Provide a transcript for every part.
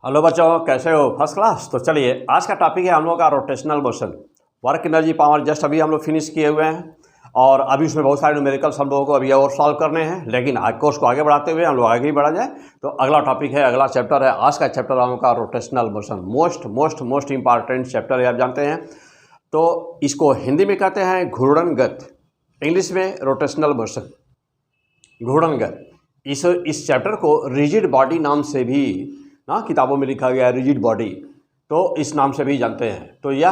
Hello बच्चों, कैसे हो? First class. तो चलिए, आज का टॉपिक है हम लोग का rotational motion. Work energy power just अभी हम लोग फिनिश किए हुए हैं और अभी उसमें बहुत सारे न्यूमेरिकल्स हम लोगों को अभी और सॉल्व करने हैं। लेकिन आज कोर्स को आगे बढ़ाते हुए हम लोग आगे ही बढ़ा जाए तो अगला टॉपिक है, अगला चैप्टर है। आज का चैप्टर हम लोग का rotational motion, most most most important chapter है, आप जानते हैं। तो इसको हिंदी में कहते हैं घूर्णन गति, इंग्लिश में रोटेशनल मोशन, घूर्णन गति। इस चैप्टर को रिजिड बॉडी नाम से भी ना किताबों में लिखा गया है, रिजिड बॉडी, तो इस नाम से भी जानते हैं। तो यह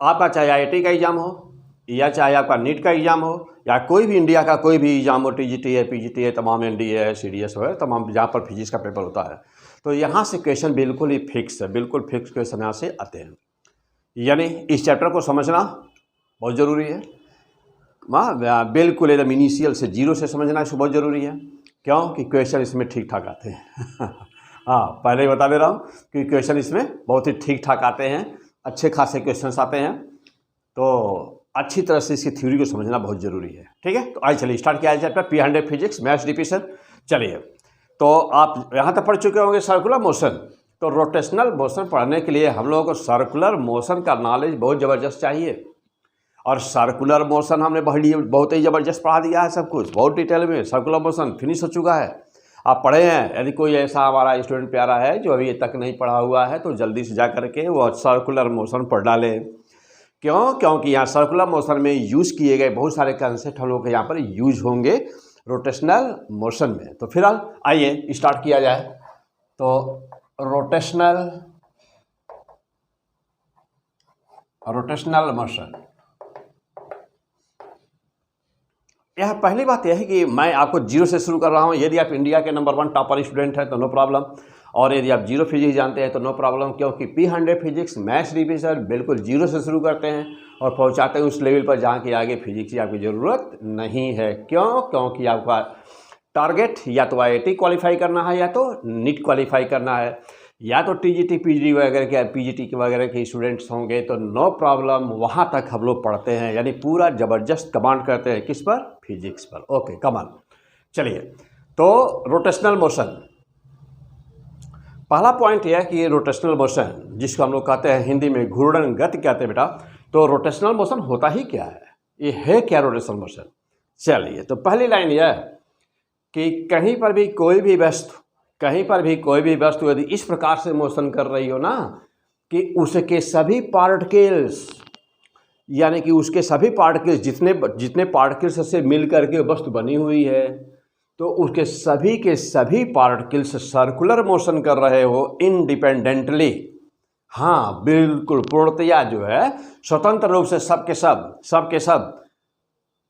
आपका चाहे आईआईटी का एग्ज़ाम हो या चाहे आपका नीट का एग्ज़ाम हो या कोई भी इंडिया का कोई भी एग्ज़ाम हो, टीजीटी है, पीजीटी है, तमाम एनडीए है, सीडीएस है, तमाम जहाँ पर फिजिक्स का पेपर होता है, तो यहाँ से क्वेश्चन बिल्कुल ही फिक्स है, बिल्कुल फिक्स क्वेश्चन यहाँ से आते हैं। यानी इस चैप्टर को समझना बहुत ज़रूरी है। बिल्कुल एकदम इनिशियल से, जीरो से समझना इसको बहुत ज़रूरी है। क्यों? कि क्वेश्चन इसमें ठीक ठाक आते हैं। हाँ, पहले ही बता दे रहा हूँ कि क्वेश्चन इसमें बहुत ही ठीक ठाक आते हैं, अच्छे खासे क्वेश्चंस आते हैं। तो अच्छी तरह से इसकी थ्योरी को समझना बहुत ज़रूरी है। ठीक है, तो आइए चलिए स्टार्ट किया जाए चैप्टर P100 फिजिक्स मैथ्स रिपीशन। चलिए, तो आप यहाँ तक पढ़ चुके होंगे सर्कुलर मोशन। तो रोटेशनल मोशन पढ़ने के लिए हम लोगों को सर्कुलर मोशन का नॉलेज बहुत ज़बरदस्त चाहिए। और सर्कुलर मोशन हमने बहुत ही ज़बरदस्त पढ़ा दिया है, सब कुछ बहुत डिटेल में। सर्कुलर मोशन फिनिश हो चुका है, आप पढ़े हैं। यदि कोई ऐसा हमारा स्टूडेंट प्यारा है जो अभी तक नहीं पढ़ा हुआ है तो जल्दी से जा करके वो सर्कुलर मोशन पढ़ डाले। क्यों? क्योंकि यहाँ सर्कुलर मोशन में यूज़ किए गए बहुत सारे कंसेप्ट हम लोग के यहाँ पर यूज होंगे रोटेशनल मोशन में। तो फिलहाल आइए स्टार्ट किया जाए। तो रोटेशनल मोशन, यह पहली बात यह है कि मैं आपको जीरो से शुरू कर रहा हूँ। यदि आप इंडिया के नंबर 1 टॉपर स्टूडेंट हैं तो नो प्रॉब्लम, और यदि आप जीरो फिजिक्स जानते हैं तो नो प्रॉब्लम। क्योंकि P100 फिजिक्स मैथ्स रिवीजन बिल्कुल जीरो से शुरू करते हैं और पहुँचाते हैं उस लेवल पर जहाँ की आगे फिजिक्स की आपकी ज़रूरत नहीं है। क्यों? क्योंकि आपका टारगेट या तो IIT क्वालिफाई करना है या तो नीट क्वालिफाई करना है, या तो टीजीटी पीजी वगैरह के पीजीटी के वगैरह के स्टूडेंट्स होंगे तो नो प्रॉब्लम, वहाँ तक हम लोग पढ़ते हैं। यानी पूरा ज़बरदस्त कमांड करते हैं किस पर? फिजिक्स पर। Okay, command. चलिए, तो रोटेशनल मोशन, पहला पॉइंट यह है कि रोटेशनल मोशन जिसको हम लोग कहते हैं हिंदी में घूर्णन गति कहते हैं बेटा। तो रोटेशनल मोशन होता ही क्या है, ये है क्या रोटेशनल मोशन? चलिए, तो पहली लाइन यह है कि कहीं पर भी कोई भी वस्तु यदि इस प्रकार से मोशन कर रही हो ना कि उसके सभी पार्टिकल्स, यानी कि उसके सभी पार्टिकल्स जितने पार्टिकल्स से मिल करके वस्तु बनी हुई है, तो उसके सभी के सभी पार्टिकल्स सर्कुलर मोशन कर रहे हो इंडिपेंडेंटली। हाँ, बिल्कुल पूर्णतया जो है स्वतंत्र रूप से सबके सब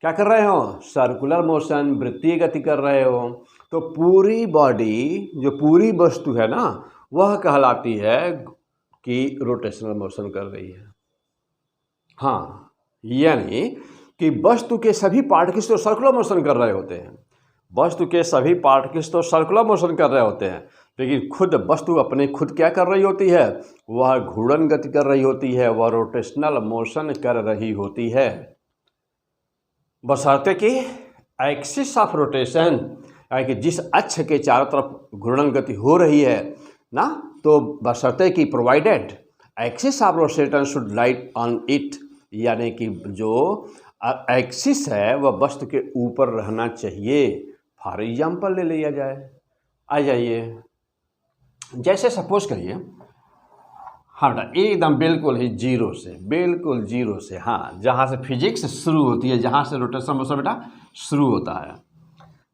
क्या कर रहे हो? सर्कुलर मोशन, वृत्तीय गति कर रहे हो। तो पूरी बॉडी, जो पूरी वस्तु है ना, वह कहलाती है कि रोटेशनल मोशन कर रही है। हाँ, यानी कि वस्तु के सभी पार्टिकल्स तो सर्कुलर मोशन कर रहे होते हैं, लेकिन खुद वस्तु अपने खुद क्या कर रही होती है? वह घूर्णन गति कर रही होती है, वह रोटेशनल मोशन कर रही होती है। बशर्ते कि एक्सिस ऑफ रोटेशन, यानी कि जिस अक्ष के चारों तरफ घूर्णन गति हो रही है ना, तो बशर्ते कि provided axis of rotation should light on it, यानी कि जो एक्सिस है वह वस्तु के ऊपर रहना चाहिए। फॉर एग्जाम्पल ले लिया जाए, आ जाइए, जैसे सपोज करिए, हाँ बेटा, एकदम बिल्कुल जीरो से, हाँ, जहाँ से फिजिक्स शुरू होती है, जहाँ से रोटेशनल मोशन बेटा शुरू होता है।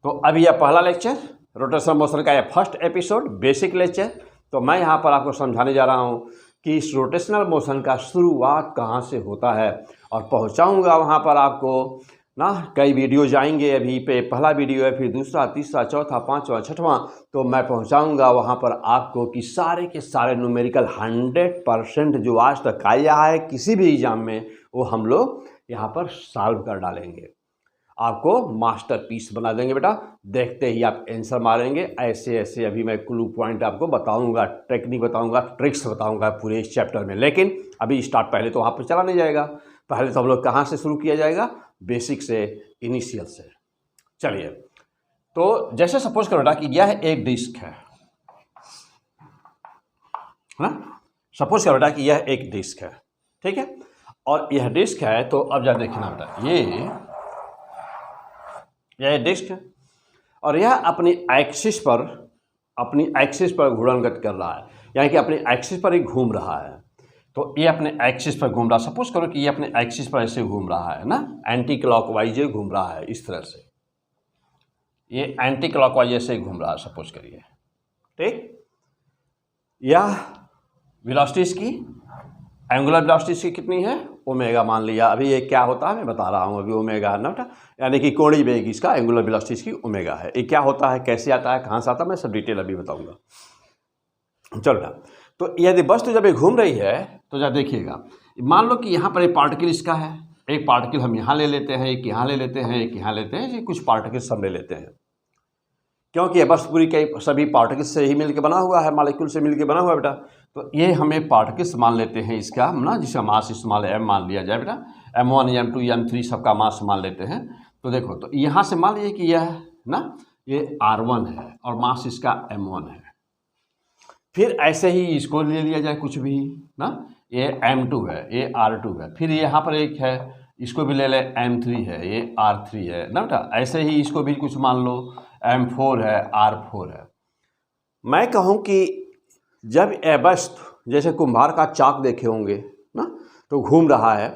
तो अभी यह पहला लेक्चर रोटेशनल मोशन का, यह फर्स्ट एपिसोड, बेसिक लेक्चर। तो मैं यहाँ पर आपको समझाने जा रहा हूँ कि इस रोटेशनल मोशन का शुरुआत कहाँ से होता है, और पहुँचाऊँगा वहाँ पर आपको ना। कई वीडियो जाएंगे, अभी पे पहला वीडियो है, फिर दूसरा, तीसरा, चौथा, पांचवा, छठवां, तो मैं पहुंचाऊंगा वहां पर आपको कि सारे के सारे न्यूमेरिकल 100% जो आज तक आया है किसी भी एग्जाम में, वो हम लोग यहां पर सॉल्व कर डालेंगे, आपको मास्टरपीस बना देंगे बेटा। देखते ही आप आंसर मारेंगे। ऐसे ऐसे अभी मैं क्लू पॉइंट आपको बताऊंगा, टेक्निक बताऊंगा, ट्रिक्स बताऊंगा पूरे इस चैप्टर में। लेकिन अभी स्टार्ट पहले तो वहाँ पर चला नहीं जाएगा, पहले तो हम लोग कहाँ से शुरू किया जाएगा? बेसिक से, इनिशियल से। चलिए, तो जैसे सपोज करो बेटा कि यह एक डिस्क है, है ना। सपोज करो बेटा कि यह एक डिस्क है, ठीक है, और यह डिस्क है, तो अब जरा देखना बेटा, यह डिस्क है और यह अपनी एक्सिस पर घूर्णन गति कर रहा है, यानी कि अपनी एक्सिस पर ही घूम रहा है। तो ये अपने एक्सिस पर घूम रहा है। सपोज करो कि ये अपने एक्सिस पर ऐसे घूम रहा है ना, एंटी क्लॉकवाइज ये घूम रहा है, इस तरह से ये एंटी क्लॉकवाइज ऐसे घूम रहा है, सपोज करिए, ठीक। यह वेलोसिटी इसकी, एंगुलर वेलोसिटी इसकी कितनी है, ओमेगा मान लिया। अभी ये क्या होता है मैं बता रहा हूँ, अभी ओमेगा है ना बेटा, यानी कि कोणीय वेग इसका, एंगुलर वेलोसिटी इसकी ओमेगा है। ये क्या होता है, कैसे आता है, कहाँ से आता है, मैं सब डिटेल अभी बताऊँगा। चलो ना, तो यदि वस्तु जब ये घूम रही है तो जब देखिएगा, मान लो कि यहाँ पर एक पार्टिकल इसका है, एक पार्टिकल हम यहाँ ले लेते हैं, एक यहाँ ले लेते हैं, एक यहाँ लेते हैं, ये कुछ पार्टिकल्स हम ले लेते हैं, क्योंकि ये वस्तु पूरी के सभी पार्टिकल्स से ही मिलकर बना हुआ है, मॉलिक्यूल से मिलकर बना हुआ है बेटा। तो ये हमें पार्टिकल्स मान लेते हैं इसका ना, जिसका मास इस्तेमाल m मान लिया जाए बेटा, m1 m2 m3 सबका मास मान लेते हैं। तो देखो, तो यहाँ से मान लीजिए कि यह ना ये r1 है और मास इसका m1 है। फिर ऐसे ही इसको ले लिया जाए कुछ भी ना, ये m2 है, ये r2 है, फिर यहाँ पर एक है, इसको भी ले ले, m3 है, ये r3 है ना बेटा। ऐसे ही इसको भी कुछ मान लो, m4 है, r4 है। मैं कहूँ कि जब यह वस्तु जैसे कुम्हार का चाक देखे होंगे ना, तो घूम रहा है,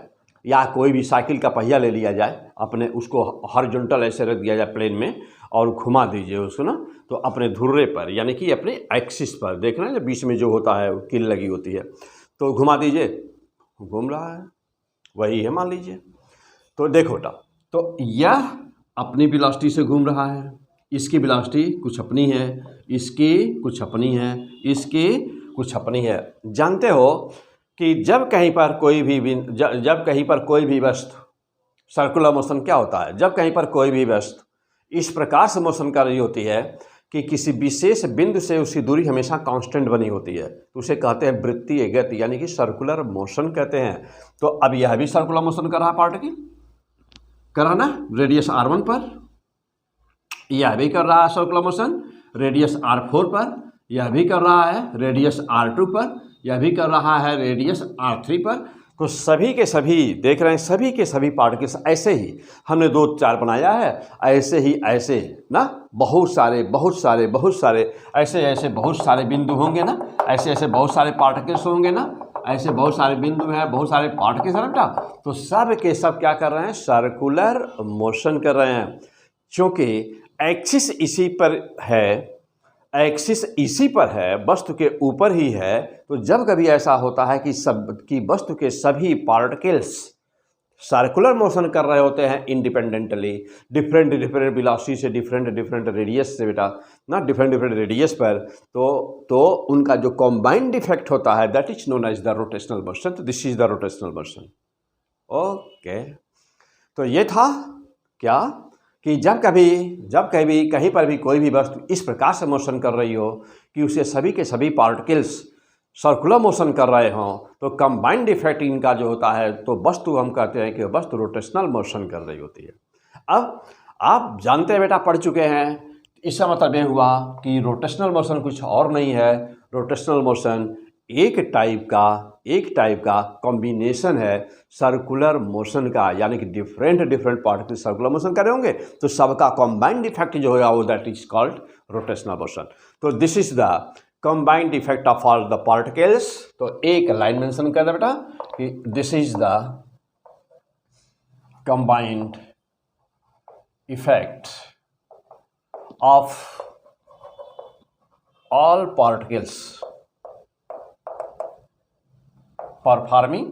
या कोई भी साइकिल का पहिया ले लिया जाए, अपने उसको हॉरिजॉन्टल ऐसे रख दिया जाए प्लेन में और घुमा दीजिए उसको ना, तो अपने धुर्रे पर, यानी कि अपने एक्सिस पर, देख रहे हैं जब बीच में जो होता है कील लगी होती है, तो घुमा दीजिए, घूम रहा है, वही है मान लीजिए। तो देखो बेटा, तो यह अपनी वेलोसिटी से घूम रहा है, इसकी वेलोसिटी कुछ अपनी है, इसकी कुछ अपनी है, इसकी कुछ अपनी है। जानते हो कि जब कहीं पर कोई भी वस्तु, सर्कुलर मोशन क्या होता है, जब कहीं पर कोई भी वस्तु इस प्रकार से मोशन कर रही होती है कि किसी विशेष बिंदु से उसकी दूरी हमेशा कांस्टेंट बनी होती है, तो उसे कहते हैं वृत्तीय गति, यानी कि सर्कुलर मोशन कहते हैं। तो अब यह भी सर्कुलर मोशन कर रहा है, पार्टिकल कर रहा ना, रेडियस r1 पर, यह भी कर रहा है सर्कुलर मोशन रेडियस r4 पर, यह भी कर रहा है रेडियस r2 पर, यह भी कर रहा है रेडियस r3 पर। तो सभी के सभी देख रहे हैं, सभी के सभी पार्टिकल्स ऐसे ही हमने 2-4 बनाया है, ऐसे ही ऐसे ना बहुत सारे ऐसे बहुत सारे बिंदु होंगे ना, ऐसे बहुत सारे पार्टिकल्स होंगे ना, ऐसे बहुत सारे बिंदु हैं, बहुत सारे पार्टिकल्स हैं बेटा। तो सब के सब क्या कर रहे हैं, सर्कुलर मोशन कर रहे हैं, क्योंकि एक्सिस इसी पर है, वस्तु के ऊपर ही है। तो जब कभी ऐसा होता है कि वस्तु के सभी पार्टिकल्स सर्कुलर मोशन कर रहे होते हैं इंडिपेंडेंटली, डिफरेंट वेलोसिटी से, डिफरेंट रेडियस से बेटा ना, डिफरेंट रेडियस पर, तो उनका जो कॉम्बाइंड इफेक्ट होता है, that is known as the rotational motion. तो this is the rotational motion. Okay, तो ये था क्या कि जब कभी कहीं पर भी कोई भी वस्तु इस प्रकार से मोशन कर रही हो कि उसे सभी के सभी पार्टिकल्स सर्कुलर मोशन कर रहे हों, तो कंबाइंड इफेक्ट इनका जो होता है, तो वस्तु हम कहते हैं कि वस्तु रोटेशनल मोशन कर रही होती है। अब आप जानते हैं बेटा, पढ़ चुके हैं, इसका मतलब ये हुआ कि रोटेशनल मोशन कुछ और नहीं है, रोटेशनल मोशन एक टाइप का कॉम्बिनेशन है सर्कुलर मोशन का, यानी कि डिफरेंट पार्टिकल सर्कुलर मोशन कर रहे होंगे, तो सबका कॉम्बाइंड इफेक्ट जो होगा वो that is called rotational motion. तो this is the combined effect of all the particles. तो एक लाइन मेंशन कर दे बेटा कि this is the combined effect of all particles performing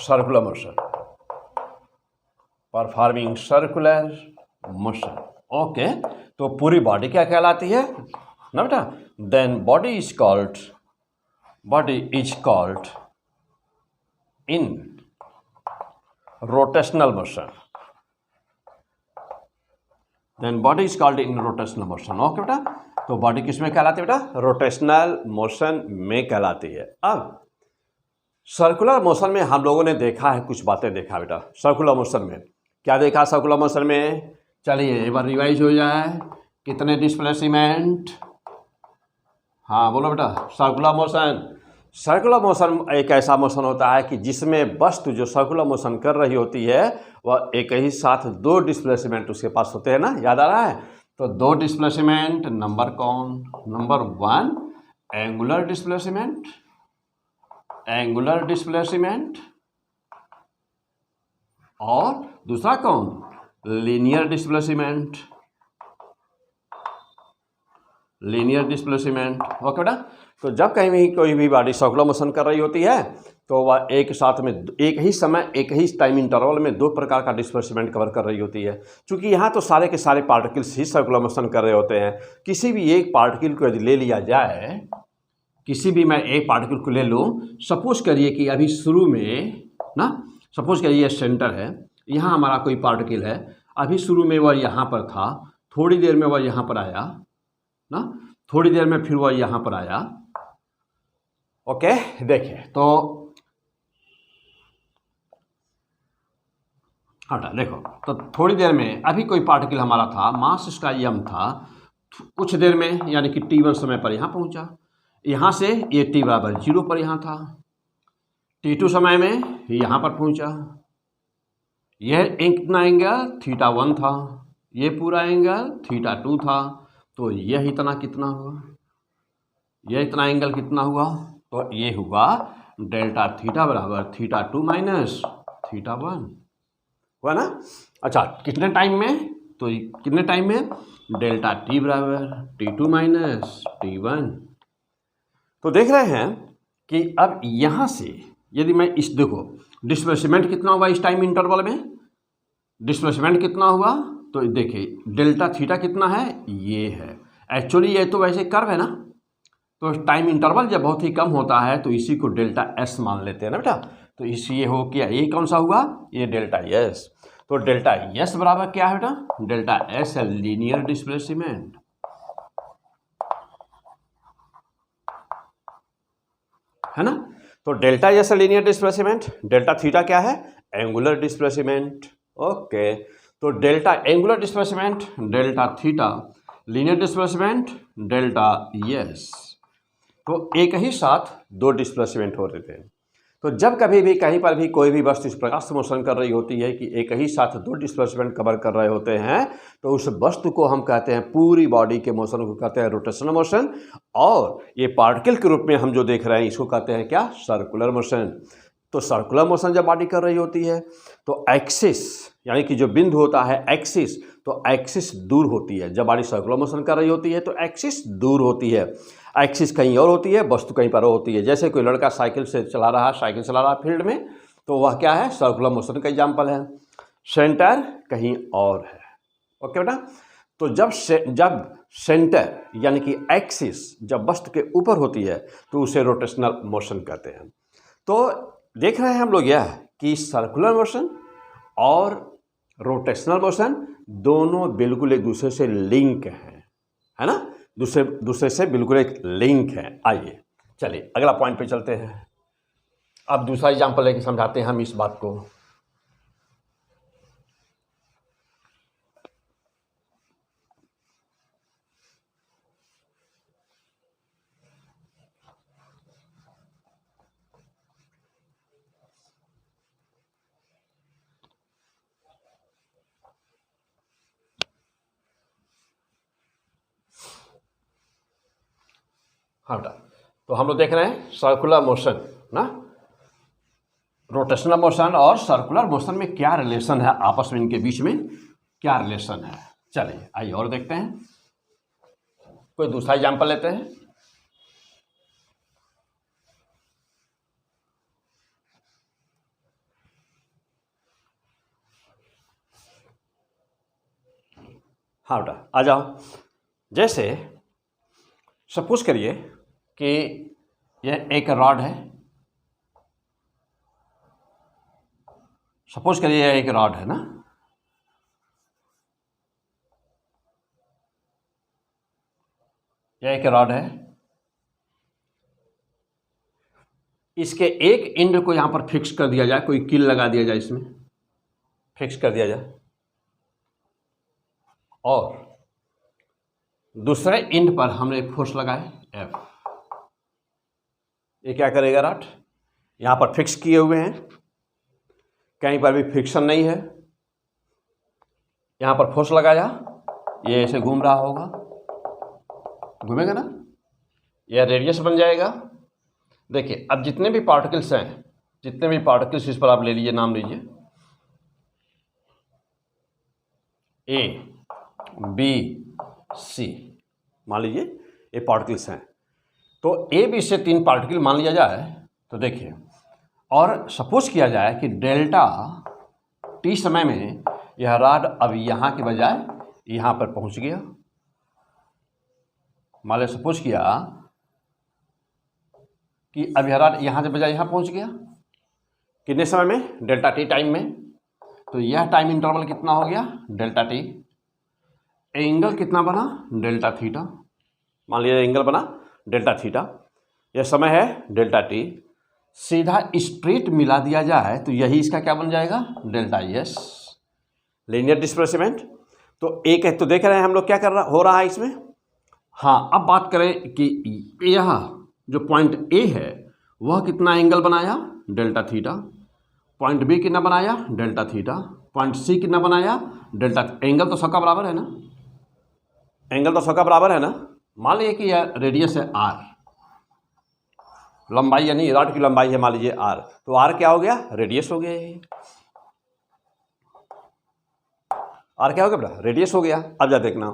circular motion। Okay, तो पूरी बॉडी क्या कहलाती है ना बेटा, then body is called in rotational motion, okay बेटा। तो बॉडी किस में कहलाती है बेटा, रोटेशनल मोशन में कहलाती है। अब सर्कुलर मोशन में हम लोगों ने देखा है, कुछ बातें देखा बेटा। सर्कुलर मोशन में क्या देखा, सर्कुलर मोशन में चलिए एक बार रिवाइज हो जाए। कितने डिस्प्लेसमेंट, हाँ बोलो बेटा। सर्कुलर मोशन, सर्कुलर मोशन एक ऐसा मोशन होता है कि जिसमें वस्तु जो सर्कुलर मोशन कर रही होती है वह एक ही साथ दो डिस्प्लेसमेंट उसके पास होते हैं ना, याद आ रहा है? तो दो डिस्प्लेसमेंट, नंबर कौन? Number one angular displacement, angular displacement, और दूसरा कौन? Linear displacement, linear displacement. Okay बेटा। तो जब कहीं भी कोई भी बॉडी सर्कुलर मोशन कर रही होती है तो वह एक साथ में एक ही समय एक ही टाइम इंटरवल में दो प्रकार का डिस्प्लेसमेंट कवर कर रही होती है। क्योंकि यहाँ तो सारे के सारे पार्टिकल्स ही सर्कुलर मोशन कर रहे होते हैं। किसी भी एक पार्टिकल को यदि ले लिया जाए, किसी भी मैं एक पार्टिकल को ले लूँ, सपोज करिए कि अभी शुरू में ना, सपोज करिए सेंटर है, यहाँ हमारा कोई पार्टिकल है, अभी शुरू में वह यहाँ पर था, थोड़ी देर में वह यहाँ पर आया ना, थोड़ी देर में फिर वह यहाँ पर आया। ओके, देखिए तो हटा देखो, तो थोड़ी देर में अभी कोई पार्टिकल हमारा था, मास इसका m था, कुछ देर में यानी कि t1 समय पर यहाँ पहुँचा, यहाँ से ये t बराबर 0 पर यहाँ था, t2 समय में यहाँ पर पहुँचा, यह इतना एंगल θ1 था, ये पूरा एंगल θ2 था, तो यह इतना कितना हुआ? यह इतना एंगल कितना हुआ? तो ये हुआ डेल्टा थीटा बराबर θ2 माइनस θ1, हुआ ना? अच्छा, कितने टाइम में? तो कितने टाइम में? डेल्टा t बराबर t2 माइनस t1। तो देख रहे हैं कि अब यहाँ से यदि मैं इस देखो डिस्प्लेसमेंट कितना हुआ इस टाइम इंटरवल में, डिस्प्लेसमेंट कितना हुआ? तो देखिए डेल्टा थीटा कितना है? ये है। एक्चुअली ये तो वैसे कर्व है ना, तो टाइम इंटरवल जब बहुत ही कम होता है तो इसी को डेल्टा एस मान लेते हैं ना बेटा। तो इसी ये हो गया, ये कौन सा हुआ? ये डेल्टा एस। तो डेल्टा एस बराबर क्या है बेटा? डेल्टा एस है लीनियर डिस्प्लेसमेंट, है ना? तो डेल्टा एस है लीनियर डिस्प्लेसमेंट, डेल्टा थीटा क्या है? Angular displacement. ओके, तो delta angular displacement, delta theta linear displacement, delta S. तो एक ही साथ दो डिस्प्लेसमेंट हो रहे थे। तो जब कभी भी कहीं पर भी कोई भी वस्तु इस प्रकार से मोशन कर रही होती है कि एक ही साथ दो डिस्प्लेसमेंट कवर कर रहे होते हैं, तो उस वस्तु को हम कहते हैं, पूरी बॉडी के मोशन को कहते हैं रोटेशनल मोशन, और ये पार्टिकल के रूप में हम जो देख रहे हैं इसको कहते हैं क्या? Circular motion. तो सर्कुलर मोशन जब बॉडी कर रही होती है तो एक्सिस यानी कि जो बिंदु होता है एक्सिस, तो एक्सिस दूर होती है। जब बॉडी सर्कुलर मोशन कर रही होती है तो एक्सिस दूर होती है, एक्सिस कहीं और होती है, वस्तु कहीं पर होती है। जैसे कोई लड़का साइकिल चला रहा है फील्ड में, तो वह क्या है? सर्कुलर मोशन का एग्जाम्पल है। सेंटर कहीं और है। ओके बेटा। तो जब सेंटर यानी कि एक्सिस जब वस्तु के ऊपर होती है तो उसे रोटेशनल मोशन कहते हैं। तो देख रहे हैं हम लोग यह कि सर्कुलर मोशन और रोटेशनल मोशन दोनों बिल्कुल एक दूसरे से लिंक हैं, है ना? दूसरे से बिल्कुल एक लिंक है। आइए चलिए अगला पॉइंट पे चलते हैं। अब दूसरा एग्जांपल लेके समझाते हैं हम इस बात को। हाँ बेटा, तो हम लोग देख रहे हैं सर्कुलर मोशन ना, रोटेशनल मोशन और सर्कुलर मोशन में क्या रिलेशन है, आपस में इनके बीच में क्या रिलेशन है। चलिए आइए और देखते हैं, कोई दूसरा एग्जांपल लेते हैं। हाँ बेटा आ जाओ। जैसे सपोज करिए कि यह एक रॉड है, सपोज करिए यह एक रॉड है ना, यह एक रॉड है, इसके एक एंड को यहां पर फिक्स कर दिया जाए, कोई कील लगा दिया जाए, इसमें फिक्स कर दिया जाए, और दूसरे एंड पर हमने एक फोर्स लगाए F, ये क्या करेगा रॉड, यहाँ पर फिक्स किए हुए हैं, कहीं पर भी फ्रिक्शन नहीं है, यहाँ पर फोर्स लगाया, ये ऐसे घूम रहा होगा, घूमेगा ना, यह रेडियस बन जाएगा। देखिए अब जितने भी पार्टिकल्स हैं, जितने भी पार्टिकल्स इस पर आप ले लीजिए, नाम लीजिए ए बी सी, मान लीजिए ये पार्टिकल्स हैं। तो ए बी से 3 पार्टिकल मान लिया जाए तो देखिए, और सपोज किया जाए कि डेल्टा टी समय में यह रॉड अब यहाँ के बजाय यहाँ पर पहुँच गया। मान लो सपोज किया कि अब यह रॉड यहाँ के बजाय यहाँ पहुँच गया, कितने समय में, डेल्टा टी टाइम में। तो यह टाइम इंटरवल कितना हो गया, डेल्टा टी। एंगल कितना बना, डेल्टा थीटा, मान लीजिए एंगल बना डेल्टा थीटा, यह समय है डेल्टा टी। सीधा स्ट्रेट मिला दिया जाए तो यही इसका क्या बन जाएगा, डेल्टा एस, लीनियर डिस्प्लेसमेंट। तो एक है, तो देख रहे हैं हम लोग क्या कर रहा हो रहा है इसमें। हाँ, अब बात करें कि यह जो पॉइंट ए है वह कितना एंगल बनाया, डेल्टा थीटा। पॉइंट बी कितना बनाया, डेल्टा थीटा। पॉइंट सी कितना बनाया, डेल्टा। एंगल तो सबका बराबर है ना, एंगल तो सबका बराबर है ना। मान लीजिए कि यह रेडियस है आर, लंबाई यानी रॉड की लंबाई है मान लीजिए आर, तो आर क्या हो गया, रेडियस हो गया। ये आर क्या हो गया बेटा, रेडियस हो गया। अब जा देखना,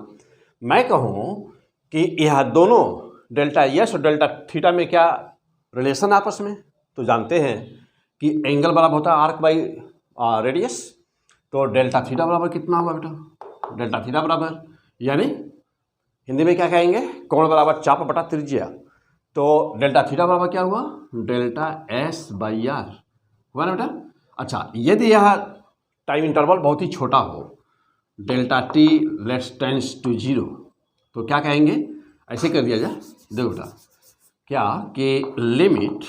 मैं कहूँ कि यह दोनों डेल्टा एस और डेल्टा थीटा में क्या रिलेशन आपस में, तो जानते हैं कि एंगल बराबर होता है आर्क बाई रेडियस। तो डेल्टा थीटा बराबर कितना हुआ बेटा, डेल्टा थीटा बराबर, यानी हिंदी में क्या कहेंगे, कोण बराबर चाप बटा त्रिज्या। तो डेल्टा थीटा बराबर क्या हुआ, डेल्टा एस बाई आर हुआ ना बेटा। अच्छा, यदि यह टाइम इंटरवल बहुत ही छोटा हो, delta T let's tends to 0, तो क्या कहेंगे, ऐसे कर दिया जाए। देखो बेटा क्या कि limit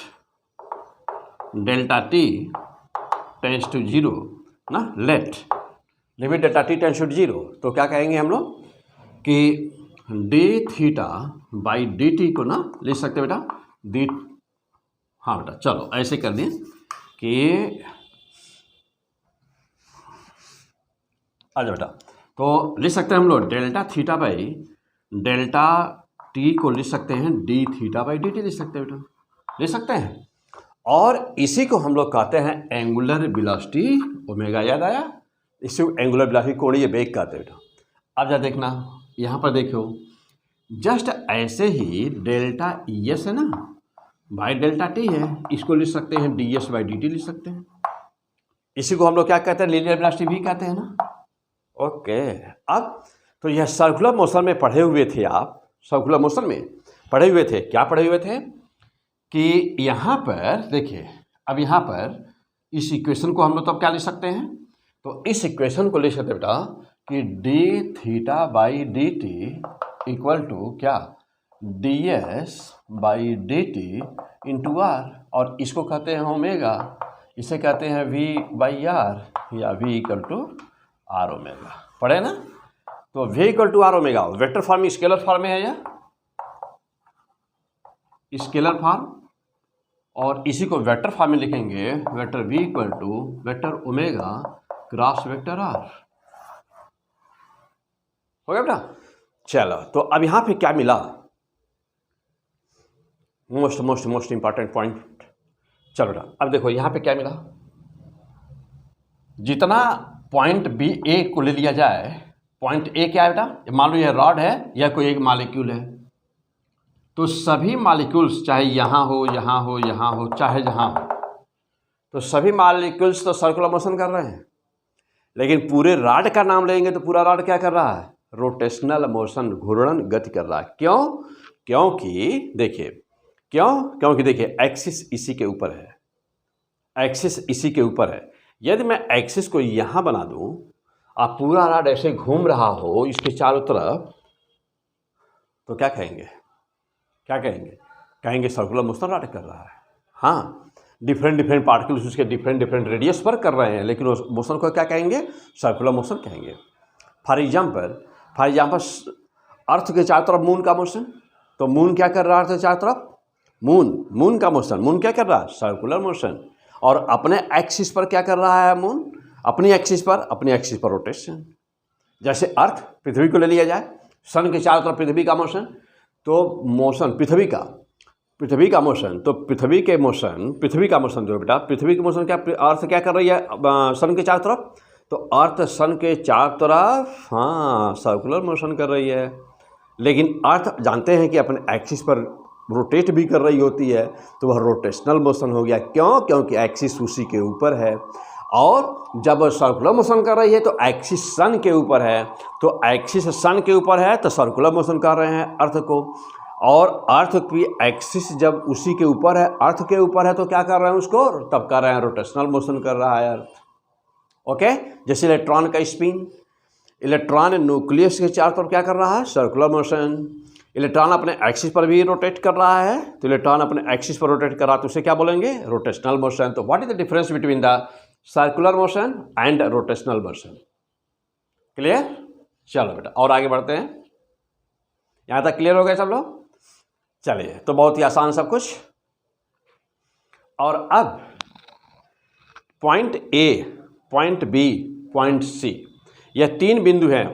delta T tends to 0 ना, let limit delta T tends to 0, तो क्या कहेंगे हम लोग कि D theta by D T को ना लिख सकते बेटा डी। हाँ बेटा, चलो ऐसे कर दें कि अच्छा बेटा, तो लिख सकते हैं हम लोग delta theta by delta T को लिख सकते हैं D theta by D T लिख सकते हैं बेटा, लिख सकते हैं। और इसी को हम लोग कहते हैं एंगुलर वेलोसिटी ओमेगा, याद आया, इसी को एंगुलर वेलोसिटी कोणीय वेग कहते हैं बेटा। अब जा देखना, यहाँ पर देखो जस्ट ऐसे ही डेल्टा एस है ना बाई डेल्टा टी है, इसको लिख सकते हैं D s by D T लिख सकते हैं। इसी को हम लोग क्या कहते हैं, लीनियर वेलोसिटी भी कहते हैं ना। ओके, अब तो यह सर्कुलर मोशन में पढ़े हुए थे आप, सर्कुलर मोशन में पढ़े हुए थे, क्या पढ़े हुए थे कि यहाँ पर देखिए, अब यहाँ पर इस इक्वेशन को हम लोग तब क्या लिख सकते हैं, तो इस इक्वेशन को लिख सकते बेटा कि D theta by D t equal to क्या, d s by D t into r, और इसको कहते हैं ओमेगा, इसे कहते हैं वी बाई आर या v equal to are omega, पढ़े ना। तो v equal to are omega vector form, scalar form में है या स्केलर फॉर्म, और इसी को वेक्टर फॉर्म में लिखेंगे, vector V equal to vector omega cross vector R, हो गया बेटा। चलो, तो अब यहाँ पे क्या मिला, मोस्ट इंपॉर्टेंट पॉइंट। चलो बेटा, अब देखो यहाँ पे क्या मिला, जितना पॉइंट बी ए को ले लिया जाए, पॉइंट ए क्या है बेटा, मान लो यह रॉड है या कोई एक मॉलिक्यूल है, तो सभी मॉलिक्यूल्स चाहे यहाँ हो यहाँ हो यहाँ हो चाहे जहाँ हो, तो सभी मॉलिक्यूल्स तो सर्कुलर मोशन कर रहे हैं। लेकिन पूरे रॉड का नाम लेंगे तो पूरा रॉड क्या कर रहा है, रोटेशनल मोशन, घूर्णन गति कर रहा है। क्यों, क्योंकि देखिए, क्योंकि देखिए एक्सिस इसी के ऊपर है, एक्सिस इसी के ऊपर है। यदि मैं एक्सिस को यहाँ बना दूँ, आप पूरा रॉड ऐसे घूम रहा हो इसके चारों तरफ, तो क्या कहेंगे, क्या कहेंगे, कहेंगे सर्कुलर मोशन रॉड कर रहा है। हाँ, डिफरेंट पार्टिकल्स उसके डिफरेंट रेडियस पर कर रहे हैं, लेकिन उस मोशन को क्या कहेंगे, सर्कुलर मोशन कहेंगे। फॉर एग्जाम्पल अर्थ के चारों तरफ मून का मोशन, तो मून क्या कर रहा है अर्थ के चारों तरफ, मून का मोशन, मून क्या कर रहा है? Circular motion. और अपने एक्सिस पर क्या कर रहा है मून? अपनी एक्सिस पर रोटेशन। जैसे अर्थ, पृथ्वी को ले लिया जाए, सन के चारों तरफ पृथ्वी का मोशन, तो मोशन पृथ्वी का मोशन, तो पृथ्वी का मोशन जो बेटा, पृथ्वी के मोशन क्या अर्थ क्या कर रही है सन के चारों तरफ? तो अर्थ सन के चारों तरफ सर्कुलर मोशन कर रही है। लेकिन अर्थ जानते हैं कि अपने एक्सिस पर रोटेट भी कर रही होती है, तो वह रोटेशनल मोशन हो गया। क्यों? क्योंकि एक्सिस उसी के ऊपर है। और जब सर्कुलर मोशन कर रही है तो एक्सिस सन के ऊपर है, तो एक्सिस सन के ऊपर है तो सर्कुलर मोशन कर रहे हैं अर्थ को। और अर्थ की एक्सिस जब उसी के ऊपर है, अर्थ के ऊपर है, तो क्या कर रहे हैं उसको? तब कर रहे हैं रोटेशनल मोशन कर रहा है अर्थ। ओके, जैसे इलेक्ट्रॉन का स्पिन, इलेक्ट्रॉन न्यूक्लियस के चारों तरफ क्या कर रहा है? Circular motion. इलेक्ट्रॉन अपने एक्सिस पर भी रोटेट कर रहा है, तो इलेक्ट्रॉन अपने एक्सिस पर रोटेट कर रहा है तो उसे क्या बोलेंगे? Rotational motion. तो what is the difference between the circular motion and rotational motion? Clear? चलो बेटा और आगे बढ़ते हैं। यहां तक क्लियर हो गए सब लोग? चलिए, तो बहुत ही आसान सब कुछ। और अब point A, point B, point C, यह तीन बिंदु हैं।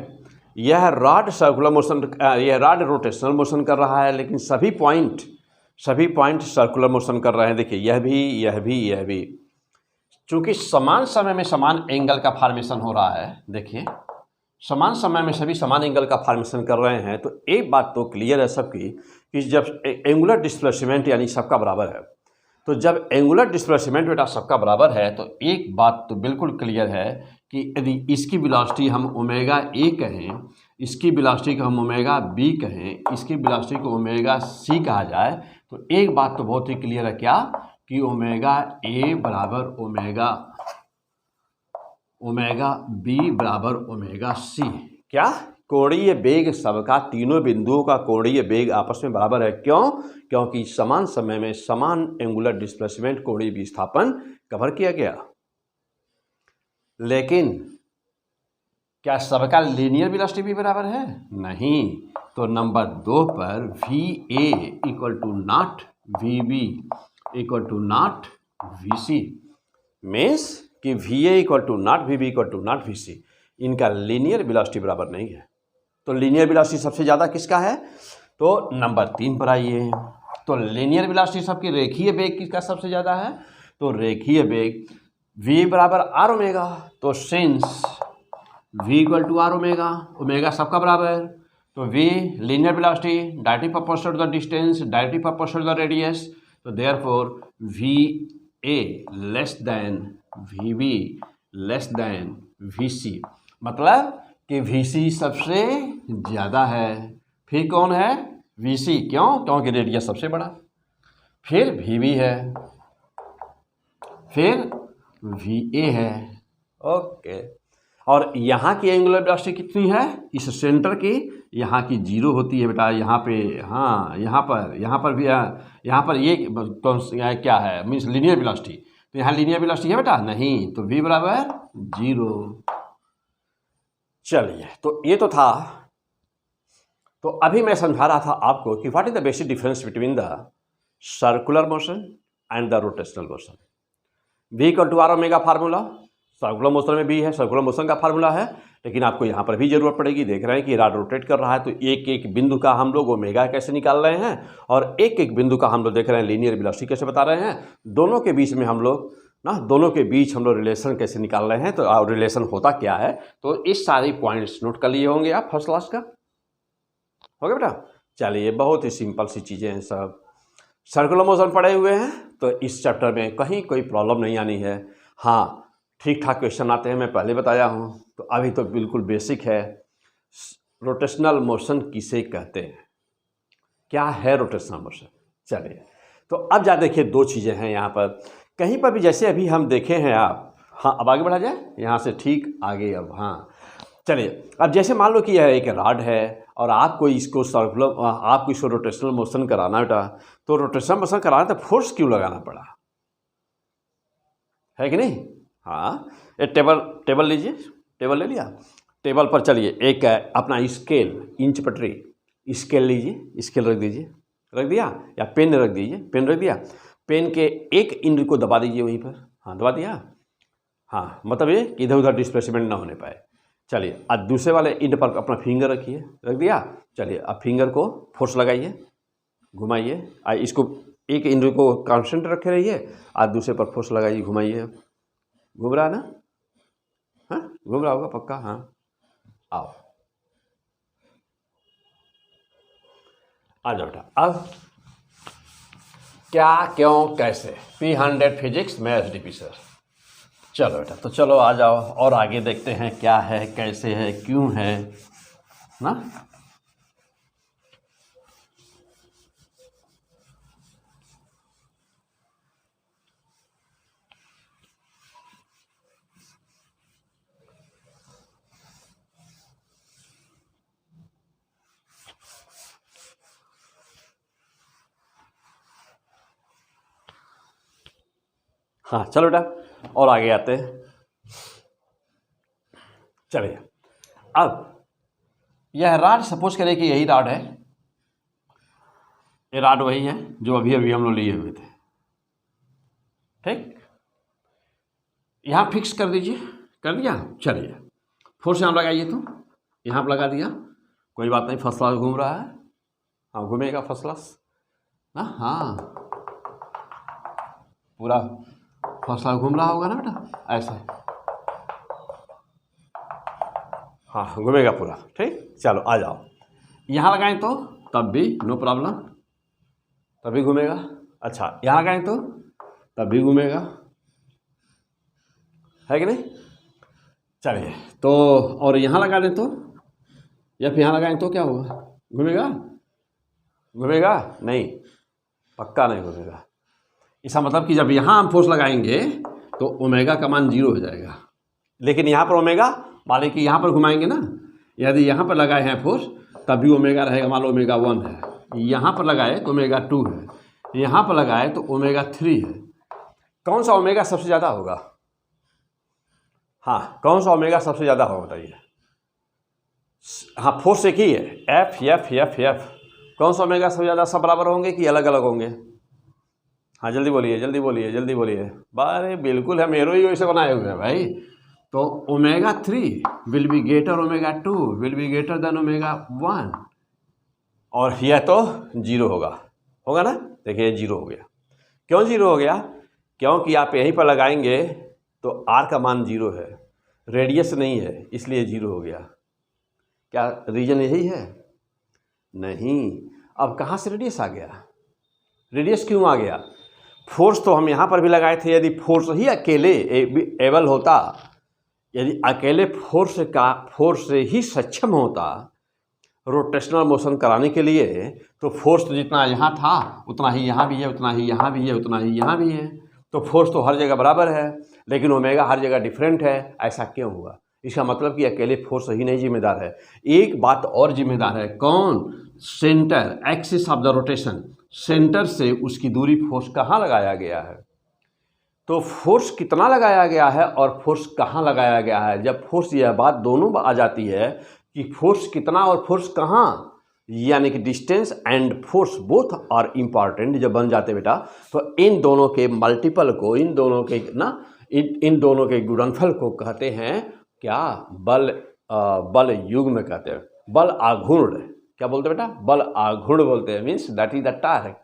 यह रॉड सर्कुलर मोशन, यह रॉड रोटेशनल मोशन कर रहा है, लेकिन सभी पॉइंट सर्कुलर मोशन कर रहे हैं। देखिए यह भी। चूंकि समान समय में समान एंगल का फॉर्मेशन हो रहा है, देखिए समान समय में सभी समान एंगल का फॉर्मेशन कर रहे हैं, तो एक बात तो क्लियर है सबकी कि जब एंगुलर डिस्प्लेसमेंट यानी सबका बराबर है, तो जब एंगुलर डिस्प्लेसमेंट बेटा सबका बराबर है, तो एक बात तो बिल्कुल क्लियर है कि यदि इसकी वेलोसिटी हम ओमेगा ए कहें, इसकी वेलोसिटी को हम ओमेगा बी कहें, इसकी वेलोसिटी को ओमेगा सी कहा जाए, तो एक बात तो बहुत ही क्लियर है, क्या? कि ओमेगा ए बराबर ओमेगा बी बराबर ओमेगा सी। क्या? कोणीय वेग सबका, तीनों बिंदुओं का कोणीय वेग आपस में बराबर है। क्यों? क्योंकि समान समय में समान एंगुलर डिस्प्लेसमेंट कोणीय विस्थापन कवर किया गया। लेकिन क्या सबका लीनियर वेलोसिटी भी बराबर है? नहीं। तो नंबर 2 पर VA equal to not VB equal to not VC, means कि VA equal to not VB equal to not VC, इनका लीनियर वेलोसिटी बराबर नहीं है। तो लीनियर वेलोसिटी सबसे ज़्यादा किसका है? तो नंबर 3 पर आइए। तो लीनियर वेलोसिटी सबकी रेखीय वेग किसका सबसे ज़्यादा है? तो रेखीय वेग V बराबर आर ओमेगा। तो since V equal to are omega, omega सबका बराबर, तो V linear velocity directly proportional to the distance, directly proportional to the radius, तो therefore VA less than VB less than VC, मतलब कि VC सबसे ज़्यादा है। फिर कौन है? VC। क्यों? क्योंकि रेडियस सबसे बड़ा। फिर VB है, फिर VA है। ओके, और यहाँ की एंगुलर वेलोसिटी कितनी है? इस सेंटर की यहाँ की 0 होती है बेटा, यहाँ पे, हाँ यहाँ पर भी, यहाँ पर ये कौन क्या है? Means linear velocity. तो यहाँ लीनियर वेलोसिटी है बेटा? नहीं। तो V बराबर 0। चलिए, तो ये तो था। तो अभी मैं समझा रहा था आपको कि what is the basic difference between the circular motion and the rotational motion. V equal to are omega formula circular motion में भी है, सर्कुलर मोशन का फार्मूला है, लेकिन आपको यहाँ पर भी जरूरत पड़ेगी। देख रहे हैं कि रॉड रोटेट कर रहा है, तो एक एक बिंदु का हम लोग ओमेगा कैसे निकाल रहे हैं, और एक एक बिंदु का हम लोग देख रहे हैं लीनियर वेलोसिटी कैसे बता रहे हैं। दोनों के बीच में हम लोग रिलेशन कैसे निकाल रहे हैं, तो रिलेशन होता क्या है। तो इस सारी पॉइंट्स नोट कर लिए होंगे आप फर्स्ट क्लास का, हो गया बेटा। चलिए, बहुत ही सिंपल सी चीज़ें हैं सब। सर्कुलर मोशन पढ़े हुए हैं तो इस चैप्टर में कहीं कोई प्रॉब्लम नहीं आनी है। हाँ, ठीक ठाक क्वेश्चन आते हैं, मैं पहले बताया हूँ। तो अभी तो बिल्कुल बेसिक है। रोटेशनल मोशन किसे कहते हैं, क्या है रोटेशनल मोशन? चलिए, तो अब जा देखिए, 2 चीज़ें हैं यहाँ पर। कहीं पर भी जैसे अभी हम देखे हैं आप, हाँ अब आगे बढ़ा जाए यहाँ से, ठीक आगे। अब हाँ चलिए, अब जैसे मान लो कि यह एक रॉड है और आपको इसको रोटेशनल मोशन कराना बेटा, तो रोटेशनल मोशन कराना तो फोर्स क्यों लगाना पड़ा, है कि नहीं? हाँ, एक टेबल लीजिए, टेबल ले लिया, टेबल पर चलिए एक अपना स्केल, इंच पटरी स्केल लीजिए, स्केल रख दीजिए, रख दिया, या पेन रख दीजिए, पेन रख दिया, पेन के एक इंड को दबा दीजिए वहीं पर, हाँ दबा दिया, हाँ मतलब ये कि इधर उधर डिस्प्लेसमेंट ना होने पाए। चलिए अब दूसरे वाले इंड पर अपना फिंगर रखिए, रख दिया। चलिए अब फिंगर को फोर्स लगाइए, घुमाइए, इसको एक इंड को कांस्टेंट रखे रहिए, आज दूसरे पर फोर्स लगाइए, घुमाइए, घूम रहा है ना, हाँ घूम रहा होगा पक्का, हाँ आओ आ जाओ बेटा। अब क्या क्यों कैसे P100 फिजिक्स में एसडीपी सर। चलो बेटा, तो चलो आ जाओ और आगे देखते हैं क्या है, कैसे है, क्यों है ना। हाँ चलो बेटा और आगे आते हैं। चलिए अब यह राड सपोज करें कि यही राड है, ये राड वही है जो अभी अभी हम लोग लिए हुए थे, ठीक। यहाँ फिक्स कर दीजिए, कर दिया। चलिए फोर्स यहाँ लगाइए, तो यहाँ पर लगा दिया, कोई बात नहीं, फर्स्ट क्लास घूम रहा है, हाँ घूमेगा फर्स्ट क्लास ना, हाँ पूरा फर्स्ट क्लास घूम रहा होगा ना बेटा, ऐसा हाँ घूमेगा पूरा, ठीक। चलो आ जाओ, यहाँ लगाएं तो तब भी नो प्रॉब्लम, तभी घूमेगा। अच्छा यहाँ लगाएं तो तब भी घूमेगा, है कि नहीं। चलिए तो और यहाँ लगा दें तो, या फिर यहाँ लगाएं तो क्या होगा, घूमेगा, घूमेगा नहीं, पक्का नहीं घूमेगा। इसका मतलब कि जब यहाँ हम फोर्स लगाएंगे तो ओमेगा का मान 0 हो जाएगा, लेकिन यहाँ पर ओमेगा मान लीजिए कि यहाँ पर घुमाएंगे ना, यदि यहाँ पर लगाए हैं फोर्स तब भी ओमेगा रहेगा, मान लो ओमेगा 1 है, यहाँ पर लगाए तो ओमेगा 2 है, यहाँ पर लगाए तो ओमेगा 3 है। कौन सा ओमेगा सबसे ज़्यादा होगा, हाँ कौन सा ओमेगा सबसे ज़्यादा होगा बताइए। हाँ फोर्स एक ही है, एफ एफ एफ एफ, कौन सा ओमेगा सबसे ज़्यादा, सब बराबर होंगे कि अलग अलग होंगे, हाँ जल्दी बोलिए जल्दी बोलिए जल्दी बोलिए। अरे बिल्कुल हम एरो ही वैसे बनाए हुए हैं भाई। तो omega 3 will be greater omega 2 will be greater than omega 1, और यह तो 0 होगा, होगा ना। देखिए 0 हो गया, क्यों 0 हो गया, क्योंकि आप यहीं पर लगाएंगे तो आर का मान 0 है, रेडियस नहीं है, इसलिए 0 हो गया। क्या रीजन यही है, नहीं। अब कहाँ से रेडियस आ गया, रेडियस क्यों आ गया, फोर्स तो हम यहाँ पर भी लगाए थे, यदि फोर्स ही अकेले एबल होता, यदि अकेले फोर्स से ही सक्षम होता रोटेशनल मोशन कराने के लिए, तो फोर्स तो जितना यहाँ था उतना ही यहाँ भी है, उतना ही यहाँ भी है, उतना ही यहाँ भी है, तो फोर्स तो हर जगह बराबर है, लेकिन ओमेगा हर जगह डिफरेंट है। ऐसा क्यों हुआ, इसका मतलब कि अकेले फोर्स ही नहीं जिम्मेदार है, एक बात और जिम्मेदार है, कौन, centre, axis of the rotation, centre से उसकी दूरी फोर्स कहाँ लगाया गया है, तो फोर्स कितना लगाया गया है और फोर्स कहाँ लगाया गया है। जब फोर्स, यह बात दोनों आ जाती है कि फोर्स कितना और फोर्स कहाँ, यानी कि distance and force both are important जब बन जाते बेटा, तो इन दोनों के मल्टीपल को, इन दोनों के ना, इन दोनों के गुणनफल को कहते हैं क्या, बल युग्म कहते हैं, बल आघूर्ण, क्या बोलते हैं बेटा, बल आघूर्ण बोलते हैं, means that is the torque,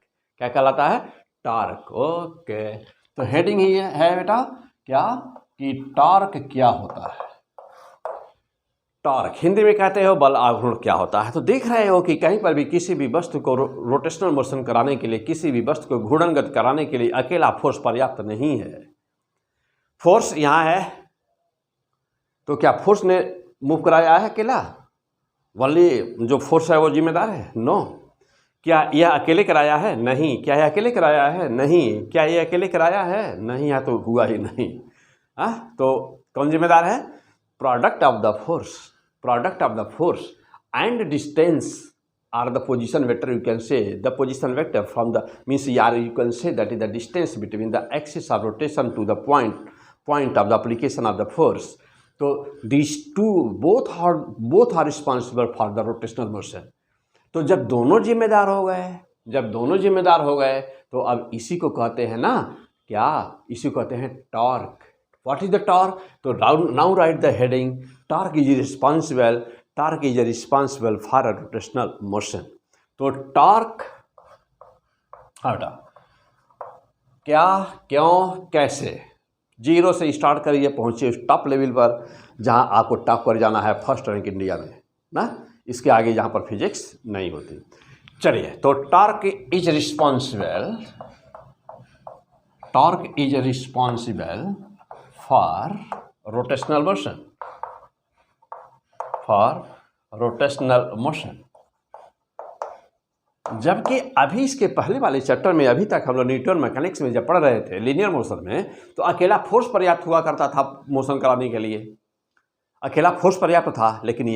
क्या कहलाता है, टार्क। ओके, तो हेडिंग ही है बेटा क्या, कि टार्क क्या होता है, टॉर्क हिंदी में कहते हो, बल आघूर्ण क्या होता है। तो देख रहे हो कि कहीं पर भी किसी भी वस्तु को रोटेशनल मोशन कराने के लिए, किसी भी वस्तु को घूर्णनगत कराने के लिए अकेला फोर्स पर्याप्त नहीं है। फोर्स यहाँ है तो क्या फोर्स ने मूव कराया है अकेला, वनली जो फोर्स है वो जिम्मेदार है, नो। क्या यह अकेले कराया है, नहीं। क्या यह अकेले कराया है, नहीं। क्या यह अकेले कराया है, नहीं, है तो हुआ ही नहीं। तो कौन जिम्मेदार है, product of the force, product of the force and distance are the position vector, you can say the position vector from the, means you can say that is the distance between the axis of rotation to the point of the application of the force. So these two both are responsible for the rotational motion. तो जब दोनों जिम्मेदार हो गए जब दोनों जिम्मेदार हो गए तो अब इसी को कहते हैं ना, क्या, इसी को कहते हैं torque. What is the torque? तो now write the heading, torque is responsible for a rotational motion. तो टॉर्क बेटा क्या, क्यों, कैसे, जीरो से स्टार्ट करिए, पहुंचिए उस टॉप लेवल पर जहां आपको टॉप पर जाना है, फर्स्ट रैंक इंडिया में ना, इसके आगे जहां पर फिजिक्स नहीं होती। चलिए, तो torque is responsible for rotational motion. जबकि अभी इसके पहले वाले चैप्टर में, अभी तक हम लोग न्यूटन मैकेनिक्स में जब पढ़ रहे थे लीनियर मोशन में, तो अकेला फोर्स पर्याप्त हुआ करता था मोशन कराने के लिए, अकेला फोर्स पर्याप्त था। लेकिन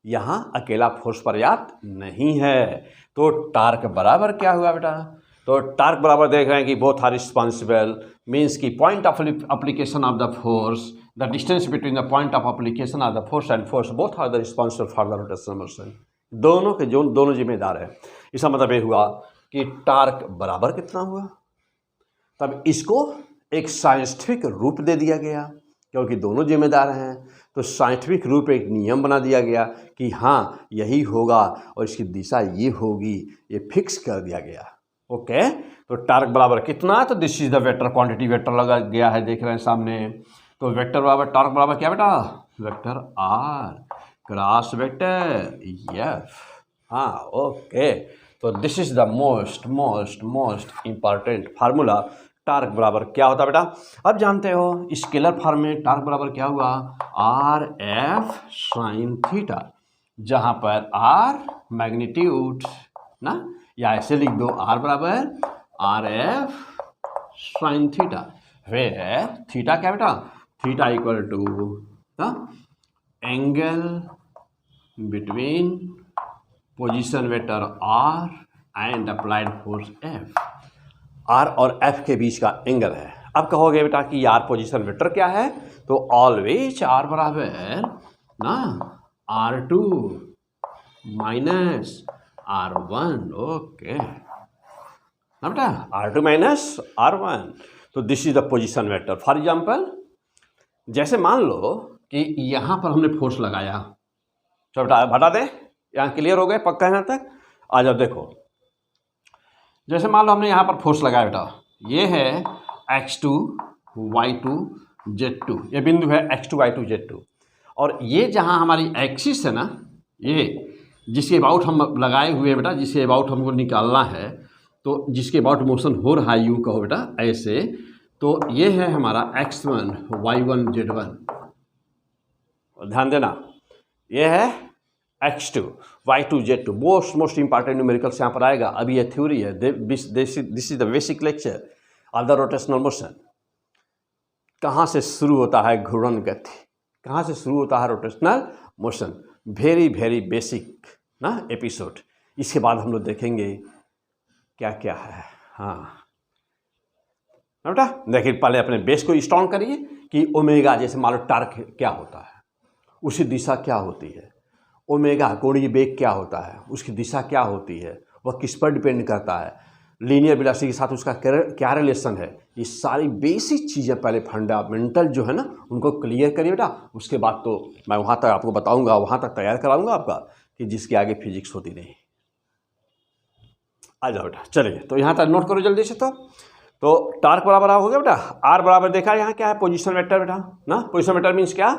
यहाँ अकेला फोर्स पर्याप्त नहीं है। तो टार्क बराबर क्या हुआ बेटा? तो टार्क बराबर देख रहे हैं कि बोथ आर रिस्पॉन्सिबल, मीन्स की point of application of the force, the distance between the point of application of the force and force, both are the responsible for the rotational motion. दोनों जिम्मेदार है। इसका मतलब ये हुआ कि टार्क बराबर कितना हुआ। तब इसको एक साइंटिफिक रूप दे दिया गया, क्योंकि दोनों जिम्मेदार हैं, तो साइंटिफिक रूप एक नियम बना दिया गया कि हाँ यही होगा और इसकी दिशा ये होगी, ये फिक्स कर दिया गया। ओके, तो टार्क बराबर कितना? तो this is the vector quantity, vector लगा गया है, देख रहे हैं सामने। तो वेक्टर बराबर टार्क बराबर क्या बेटा? Vector R cross vector F. हाँ, ओके, तो this is the most important formula. Torque बराबर क्या होता है बेटा? अब जानते हो स्केलर फॉर्म में टार्क बराबर क्या हुआ? आर एफ साइन थीटा, जहां पर आर मैग्नीट्यूड ना, या ऐसे लिख दो आर बराबर आर एफ साइन थीटा, वे थीटा क्या बेटा? Theta equal to angle between position vector R and applied force F. R और एफ के बीच का एंगल है। अब कहोगे बेटा कि आर पोजीशन वेक्टर क्या है? तो ऑलवेज आर बराबर ना R2 माइनस R1। ओके ना बेटा, R2 माइनस R1। तो this is the position vector. For example, जैसे मान लो कि यहाँ पर हमने फोर्स लगाया, चलो बेटा हटा दे, यहाँ क्लियर हो गए पक्का यहाँ तक? आ जाओ देखो, जैसे मान लो हमने यहाँ पर फोर्स लगाया बेटा, ये है x2 y2 z2, ये बिंदु है x2 y2 z2, और ये जहाँ हमारी एक्सिस है ना, ये जिसके अबाउट हम लगाए हुए बेटा, जिसके अबाउट हमको निकालना है, तो जिसके अबाउट मोशन हो रहा है, यूँ कहो बेटा ऐसे, तो ये है हमारा x1 y1 z1। ध्यान देना, ये है x2 y2 z2, most important numericals यहाँ पर आएगा। अभी ये थ्योरी है, this is the basic lecture of the rotational motion. कहाँ से शुरू होता है घूर्णन गति, कहाँ से शुरू होता है rotational motion, very very basic ना एपिसोड। इसके बाद हम लोग देखेंगे क्या क्या है। हाँ बेटा देखिए, पहले अपने बेस को स्ट्रॉन्ग करिए कि ओमेगा, जैसे मान लो टार्क क्या होता है, उसकी दिशा क्या होती है, ओमेगा कोणीय वेग क्या होता है, उसकी दिशा क्या होती है, वह किस पर डिपेंड करता है, लीनियर वेलोसिटी के साथ उसका क्या रिलेशन है, ये सारी बेसिक चीज़ें पहले फंडामेंटल जो है ना उनको क्लियर करिए बेटा। उसके बाद तो मैं वहाँ तक आपको बताऊँगा, वहाँ तक तैयार कराऊँगा आपका कि जिसके आगे फिजिक्स होती नहीं। आ जाओ बेटा, चलिए तो यहाँ तक नोट करो जल्दी से। तो टार्क बराबर हो गया बेटा, आर बराबर देखा यहाँ क्या है, पोजीशन वेक्टर बेटा ना। पोजीशन वेक्टर मीन्स क्या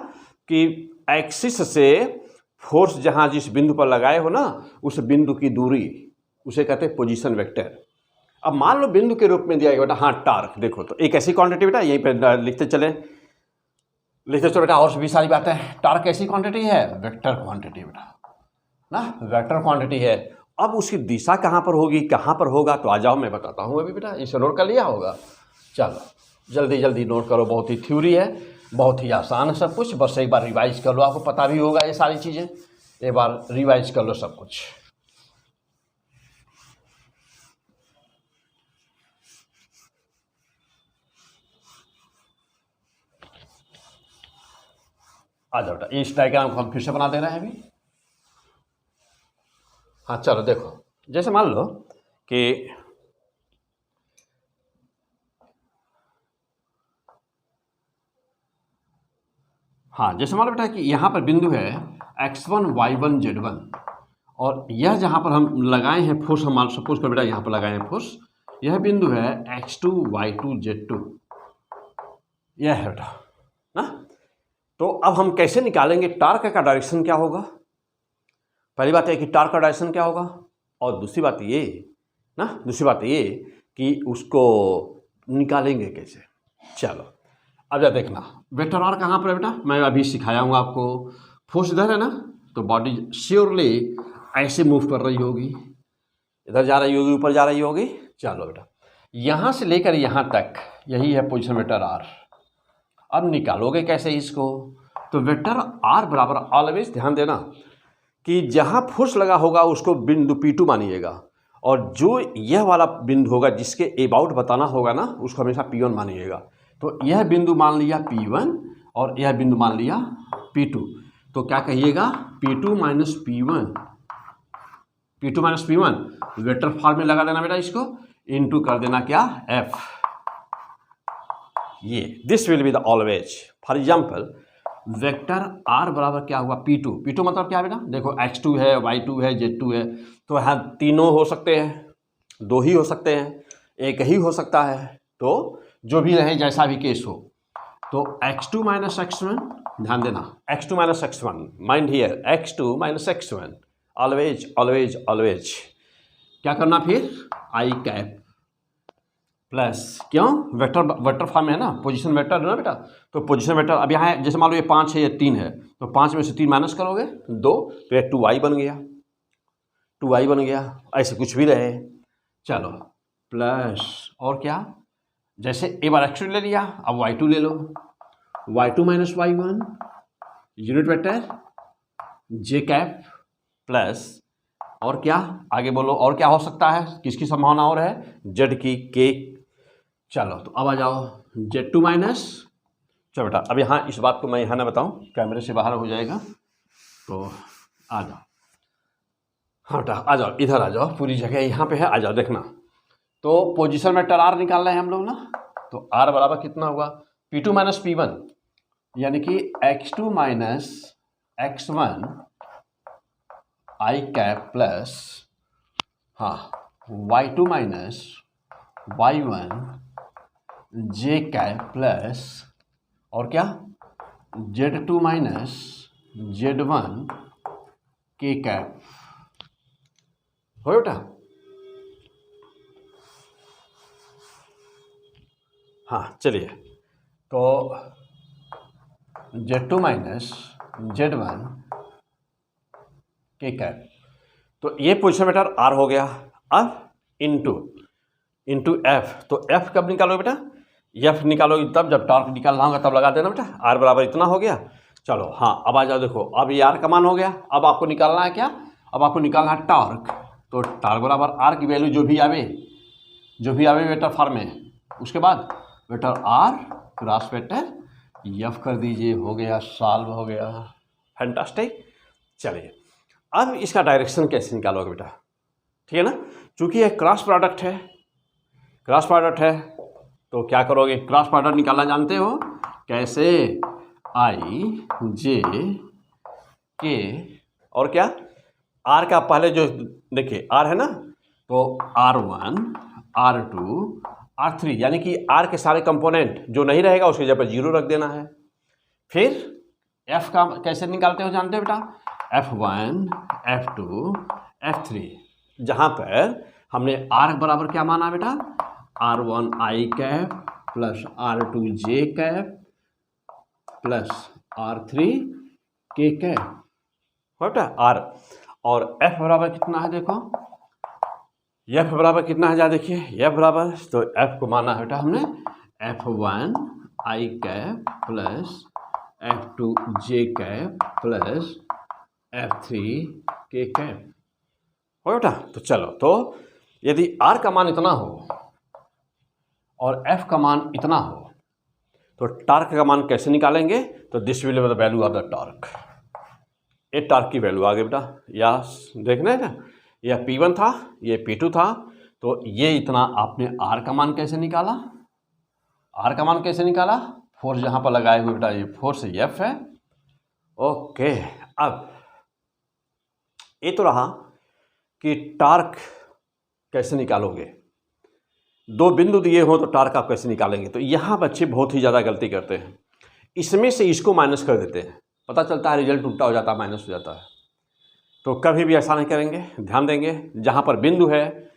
कि एक्सिस से फोर्स जहाँ जिस बिंदु पर लगाए हो ना, उस बिंदु की दूरी, उसे कहते हैं पोजीशन वेक्टर। अब मान लो बिंदु के रूप में दिया गया बेटा, हाँ टार्क, देखो तो एक ऐसी क्वांटिटी बेटा, यहीं पे लिखते चलो बेटा, और भी सारी बातें। टार्क ऐसी क्वांटिटी है, वेक्टर क्वांटिटी बेटा ना, वेक्टर क्वांटिटी है। अब उसकी दिशा कहाँ पर होगी, कहाँ पर होगा, तो आ जाओ मैं बताता हूँ अभी बेटा। इसे नोट कर लिया होगा, चलो जल्दी जल्दी नोट करो, बहुत ही थ्योरी है, बहुत ही आसान है सब कुछ, बस एक बार रिवाइज कर लो, आपको पता भी होगा ये सारी चीज़ें, एक बार रिवाइज कर लो सब कुछ। आ जाओ बेटा, इस डायग्राम को हम फिर से बना दे रहे हैं अभी। हाँ चलो देखो, जैसे मान लो कि हाँ, जैसे मान लो बेटा कि यहाँ पर बिंदु है x1 y1 z1, और यह जहाँ पर हम लगाए हैं फोर्स, हम सपोज कर बेटा यहाँ पर लगाए हैं फोर्स, यह बिंदु है x2 y2 z2, यह है बेटा ना। तो अब हम कैसे निकालेंगे टार्क का डायरेक्शन क्या होगा? पहली बात है कि टार्क का डायरेक्शन क्या होगा, और दूसरी बात ये ना, दूसरी बात ये कि उसको निकालेंगे कैसे। चलो अब जरा देखना, वेक्टर आर कहाँ पर है बेटा, मैं अभी सिखाया हूँ आपको। फोर्स इधर है ना, तो बॉडी श्योरली ऐसे मूव कर रही होगी, इधर जा रही होगी, ऊपर जा रही होगी। चलो बेटा, यहाँ से लेकर यहाँ तक यही है पोजीशन वेक्टर आर। अब निकालोगे कैसे इसको? तो वेक्टर आर बराबर ऑलवेज ध्यान देना कि जहाँ फोर्स लगा होगा उसको बिंदु P2 मानिएगा, और जो यह वाला बिंदु होगा जिसके अबाउट बताना होगा ना, उसको हमेशा P1 मानिएगा। तो यह बिंदु मान लिया P1 और यह बिंदु मान लिया P2, तो क्या कहिएगा, P2 minus P1, P2 minus P1 vector form में लगा देना बेटा, इसको इनटू कर देना क्या, F। ये this will be the always. For example vector R बराबर क्या हुआ, P2, P2 मतलब क्या बेटा, देखो x2 है, y2 है, z2 है, तो यहाँ तीनों हो सकते हैं, दो ही हो सकते हैं, एक ही हो सकता है, तो जो भी रहे जैसा भी केस हो। तो x2 माइनस x1, ध्यान देना, x2 minus x1, mind here, x2 minus x1, always always always. क्या करना फिर, आई कैप प्लस, क्यों, वेक्टर फॉर्म में है ना, पोजीशन वेक्टर है ना बेटा, तो पोजीशन वेक्टर अब यहाँ है, जैसे मान लो ये 5 है, ये 3 है, तो 5 में से 3 माइनस करोगे 2, तो ये 2y बन गया, 2y बन गया, ऐसे कुछ भी रहे। चलो प्लस, और क्या, जैसे एक बार x2 ले लिया, अब y2 ले लो, y2 minus y1 unit vector j cap plus, और क्या, आगे बोलो, और क्या हो सकता है, किसकी संभावना और है, z की, k। चलो तो अब आ जाओ z2 माइनस, चलो बेटा अब यहाँ इस बात को मैं यहाँ ना बताऊँ, कैमरे से बाहर हो जाएगा, तो आ जाओ, हाँ बेटा आ जाओ, इधर आ जाओ, पूरी जगह यहाँ पे है, आ जाओ देखना। तो पोजीशन वेक्टर आर निकाल रहे हैं हम लोग ना, तो आर बराबर कितना हुआ, P2 माइनस P1, यानी कि x2 माइनस x1 आई कैप प्लस, हाँ y2 माइनस y1 जे कैप प्लस, और क्या, z2 माइनस z1 के कैप, हो बेटा। हाँ चलिए, तो z2 माइनस z1 के कैप, तो ये पोजीशन वेक्टर आर हो गया। अब इंटू एफ, तो एफ कब निकालोगे बेटा, एफ निकालोगे तब जब टॉर्क निकालना होगा, तब लगा देना बेटा, आर बराबर इतना हो गया। चलो हाँ अब आ जाओ, देखो अब ये आर का मान हो गया, अब आपको निकालना है क्या, अब आपको निकालना है टॉर्क, तो टॉर्क बराबर आर की वैल्यू जो भी आवे वेक्टर फॉर्म में, उसके बाद vector R cross vector F कर दीजिए, हो गया, सॉल्व हो गया, फैंटास्टिक। चलिए अब इसका डायरेक्शन कैसे निकालोगे बेटा, ठीक है ना, चूंकि यह क्रॉस प्रोडक्ट है, तो क्या करोगे, क्रॉस प्रोडक्ट निकालना जानते हो कैसे, आई जे के, और क्या, आर का पहले जो देखिए आर है ना, तो R1 R2 R3, यानी कि आर के सारे कंपोनेंट जो नहीं रहेगा उसकी जगह पर 0 रख देना है। फिर एफ का कैसे निकालते हो जानते हो बेटा, F1 F2 F3, जहाँ पर हमने आर बराबर क्या माना बेटा, R1 आई कैप प्लस R2 जे कैप प्लस R3 के कैप, हो बेटा आर, और F बराबर कितना है, देखो F बराबर कितना है, जा देखिए F बराबर, तो F को माना है बेटा हमने F1 आई कैप प्लस F2 जे कैप प्लस F3 के कैप, हो बेटा। तो चलो, तो यदि R का मान इतना हो और F का मान इतना हो, तो टॉर्क का मान कैसे निकालेंगे, तो this will be the value of the torque, ये टॉर्क की वैल्यू आ गई बेटा, या देखना है ना, यह P1 था, ये P2 था, तो ये इतना आपने आर का मान कैसे निकाला, आर का मान कैसे निकाला, फोर्स यहाँ पर लगाए हुए बेटा ये फोर्स एफ है। ओके, अब ये तो रहा कि टार्क कैसे निकालोगे, दो बिंदु दिए हो तो टार्क आप कैसे निकालेंगे। तो यहाँ बच्चे बहुत ही ज़्यादा गलती करते हैं, इसमें से इसको माइनस कर देते हैं, पता चलता है रिजल्ट उल्टा हो जाता है, माइनस हो जाता है। तो कभी भी ऐसा नहीं करेंगे, ध्यान देंगे जहाँ पर बिंदु है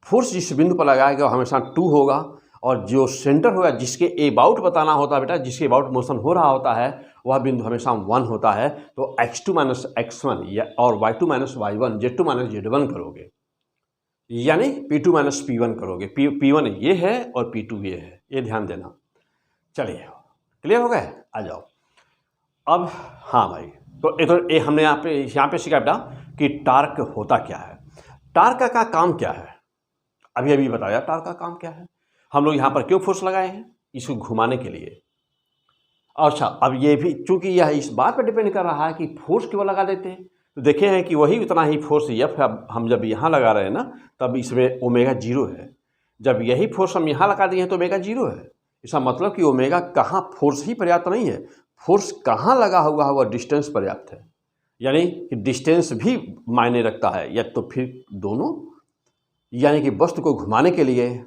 फोर्स जिस बिंदु पर लगाएगा वो हमेशा 2 होगा, और जो सेंटर होगा जिसके अबाउट बताना होता है बेटा, जिसके अबाउट मोशन हो रहा होता है वह बिंदु हमेशा 1 होता है। तो x2 माइनस x1 या और y2 minus y1 z2 minus z1 करोगे, यानी p2 माइनस p1 करोगे। p1 ये है और p2 ये है, ये ध्यान देना। चलिए क्लियर हो गए, आ जाओ अब। हाँ भाई, तो ये हमने यहाँ पे सीखा बेटा कि टार्क होता क्या है, टार्क का काम क्या है, अभी अभी बताया टार्क का काम क्या है। हम लोग यहाँ पर क्यों फोर्स लगाए हैं, इसको घुमाने के लिए। अच्छा, अब ये भी चूंकि यह इस बात पर डिपेंड कर रहा है कि फोर्स क्यों लगा देते हैं, तो देखे हैं कि वही उतना ही फोर्स एफ हम जब यहाँ लगा रहे हैं ना, तब इसमें ओमेगा 0 है। जब यही फोर्स हम यहाँ लगा दिए हैं तो ओमेगा 0 है। इसका मतलब कि ओमेगा कहाँ, फोर्स ही पर्याप्त नहीं है, फोर्स कहाँ लगा हुआ है वह डिस्टेंस पर्याप्त है, यानी कि डिस्टेंस भी मायने रखता है। या तो फिर दोनों, यानी कि वस्तु को घुमाने के लिए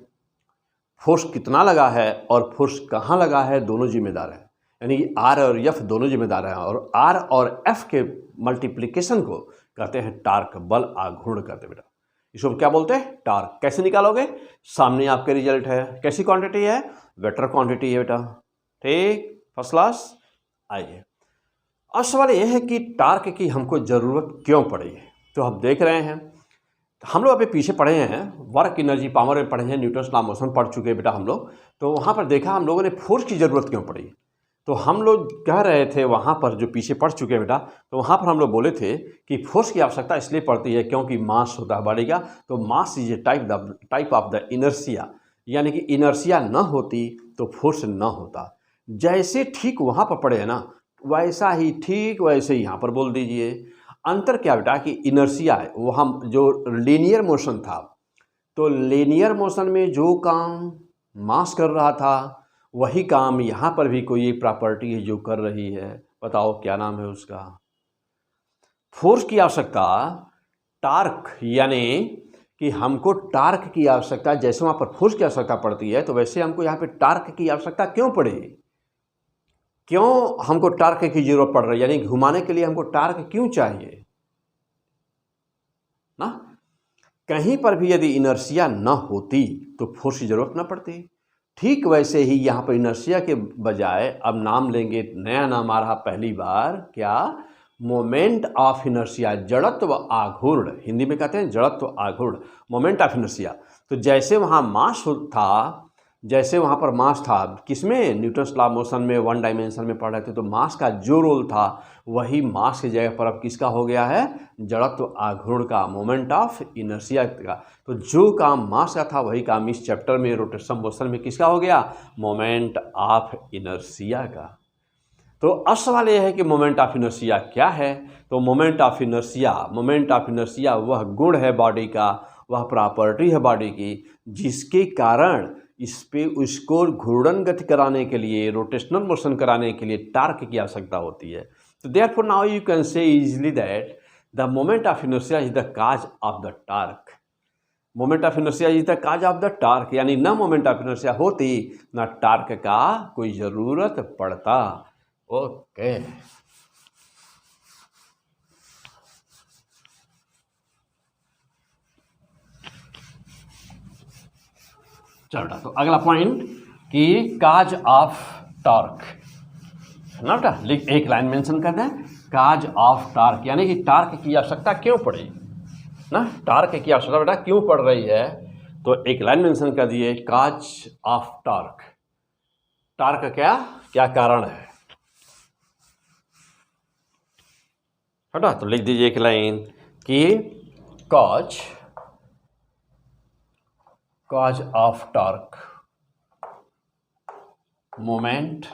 फोर्स कितना लगा है और फोर्स कहाँ लगा है दोनों जिम्मेदार हैं, यानी कि आर और एफ दोनों जिम्मेदार हैं। और आर और एफ के मल्टीप्लिकेशन को कहते हैं टार्क, बल आघूर्ण कहते हैं बेटा। इसको क्या बोलते हैं, टार्क। कैसे निकालोगे, सामने आपके रिजल्ट है, कैसी क्वांटिटी है, वेक्टर क्वांटिटी है बेटा। ठीक, फर्स्ट क्लास। आइए अब सवाल यह है कि टार्क की हमको ज़रूरत क्यों पड़ी है। तो हम देख रहे हैं, हम लोग अभी पीछे पढ़े हैं, वर्क एनर्जी पावर में पढ़े हैं, न्यूटन्स लॉ मोशन पढ़ चुके हैं बेटा हम लोग। तो वहाँ पर देखा हम लोगों ने फोर्स की ज़रूरत क्यों पड़ी। तो हम लोग कह रहे थे वहाँ पर, जो पीछे पढ़ चुके हैं बेटा, तो वहाँ पर हम लोग बोले थे कि फोर्स की आवश्यकता इसलिए पड़ती है क्योंकि मास होता है बॉडी का। तो mass is a type of the inertia, यानी कि इनर्शिया न होती तो फोर्स न होता। जैसे ठीक वहाँ पर पढ़े हैं ना, वैसा ही ठीक वैसे ही यहाँ पर बोल दीजिए। अंतर क्या बेटा कि इनर्शिया है वो हम जो लीनियर मोशन था, तो लीनियर मोशन में जो काम मास कर रहा था वही काम यहाँ पर भी कोई एक प्रॉपर्टी है जो कर रही है। बताओ क्या नाम है उसका। फोर्स की आवश्यकता टार्क, यानी कि हमको टार्क की आवश्यकता, जैसे वहाँ पर फोर्स की आवश्यकता पड़ती है तो वैसे हमको यहाँ पे टार्क की आवश्यकता क्यों पड़ी, क्यों हमको टार्क की जरूरत पड़ रही है, यानी घुमाने के लिए हमको टार्क क्यों चाहिए ना। कहीं पर भी यदि इनर्शिया न होती तो फोर्स की जरूरत न पड़ती। ठीक वैसे ही यहाँ पर इनर्शिया के बजाय अब नाम लेंगे, नया नाम आ रहा पहली बार, क्या, मोमेंट ऑफ इनर्शिया, जड़त्व आघूर्ण, हिंदी में कहते हैं जड़त्व आघूर्ण, मोमेंट ऑफ इनर्शिया। तो जैसे वहाँ मास था, जैसे वहाँ पर मास था किसमें, न्यूटन्स लॉ मोशन में 1 डायमेंशन में पढ़ रहे थे, तो मास का जो रोल था वही मास की जगह पर अब किसका हो गया है, जड़त्व आघूर्ण का, मोमेंट ऑफ इनर्शिया का। तो जो काम मास का था वही काम इस चैप्टर में रोटेशन मोशन में किसका हो गया, मोमेंट ऑफ इनर्शिया का। तो अब सवाल यह है कि मोमेंट ऑफ इनर्शिया क्या है। तो मोमेंट ऑफ इनर्शिया वह गुण है बॉडी का, वह प्रॉपर्टी है बॉडी की, जिसके कारण इस पे उसको घूर्णन गति कराने के लिए, रोटेशनल मोशन कराने के लिए टार्क की आवश्यकता होती है। तो therefore now you can say easily that the moment of inertia is the cause of the torque. Moment of inertia is the cause of the torque, यानी न मोमेंट ऑफ इनर्शिया होती न टार्क का कोई ज़रूरत पड़ता। ओके, चलो तो अगला पॉइंट कि काज ऑफ टार्क ना बेटा, एक लाइन मेंशन कर दें, काज ऑफ टार्क, यानी कि टार्क की आवश्यकता क्यों पड़ी ना, टार्क की आवश्यकता बेटा क्यों पड़ रही है। तो एक लाइन मेंशन कर दिए, काज ऑफ टार्क, टार्क का क्या क्या कारण है बेटा। तो लिख दीजिए एक लाइन कि cause of torque, moment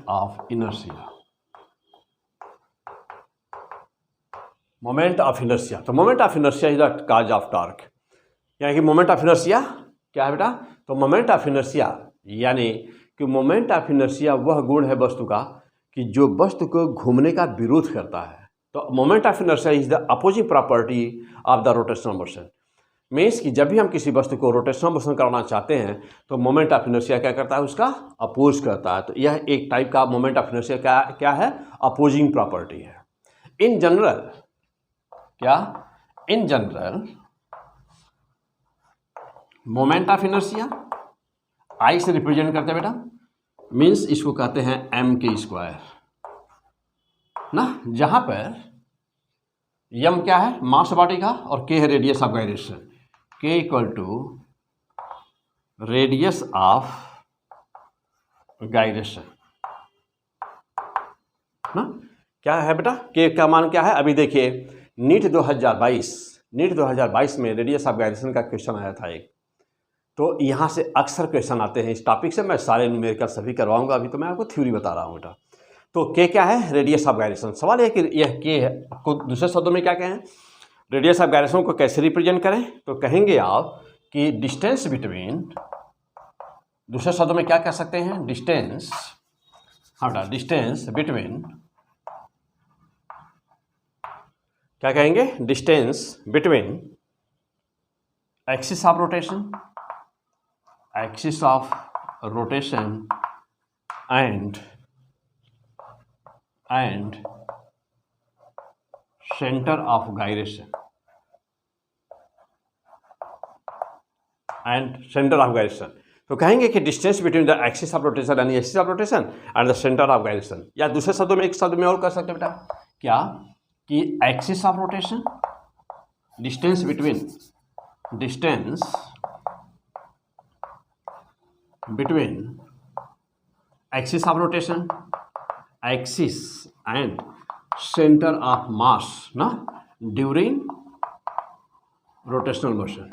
of inertia, moment of inertia. तो moment of inertia is the cause of torque, यानी कि मोमेंट ऑफ इनर्शिया क्या है बेटा? तो मोमेंट ऑफ इनर्शिया यानी कि मोमेंट ऑफ इनर्शिया वह गुण है वस्तु का कि जो वस्तु को घूमने का विरोध करता है। तो moment of inertia is the opposite property of the rotational motion. Means कि जब भी हम किसी वस्तु को रोटेशनल मोशन कराना चाहते हैं तो मोमेंट ऑफ इनर्शिया क्या करता है? उसका अपोज करता है। तो यह एक टाइप का मोमेंट ऑफ इनर्शिया क्या है? अपोजिंग प्रॉपर्टी है। इन जनरल क्या? In general moment of inertia I से रिप्रेजेंट करते हैं बेटा, मीन्स इसको कहते हैं एम के स्क्वायर ना, जहां पर यम क्या है? मास बॉडी का, और के है radius of gyration. K equal to radius of gyration ना। क्या है बेटा? के का मान क्या है? अभी देखिए नीट 2022 में रेडियस ऑफ गायरेशन का क्वेश्चन आया था एक। तो यहाँ से अक्सर क्वेश्चन आते हैं इस टॉपिक से। मैं सारे न्यूमेरिकल सभी करवाऊंगा, अभी तो मैं आपको थ्योरी बता रहा हूँ बेटा। तो के क्या है? Radius of gyration. सवाल है कि यह के है, आपको दूसरे शब्दों में क्या कहें? रेडियस ऑफ गायरेशन को कैसे रिप्रेजेंट करें? तो कहेंगे आप कि डिस्टेंस बिटवीन, दूसरे शब्दों में क्या कह सकते हैं? डिस्टेंस, हाँ बेटा, डिस्टेंस बिटवीन, क्या कहेंगे? Distance between axis of rotation, axis of rotation and centre of gyration, तो कहेंगे कि distance between the axis of rotation यानी axis of rotation and the centre of gyration. या दूसरे शब्दों में, एक शब्द में और कर सकते हैं बेटा, क्या? कि axis of rotation, distance between axis of rotation, axis and centre of mass ना ड्यूरिंग रोटेशनल मोशन,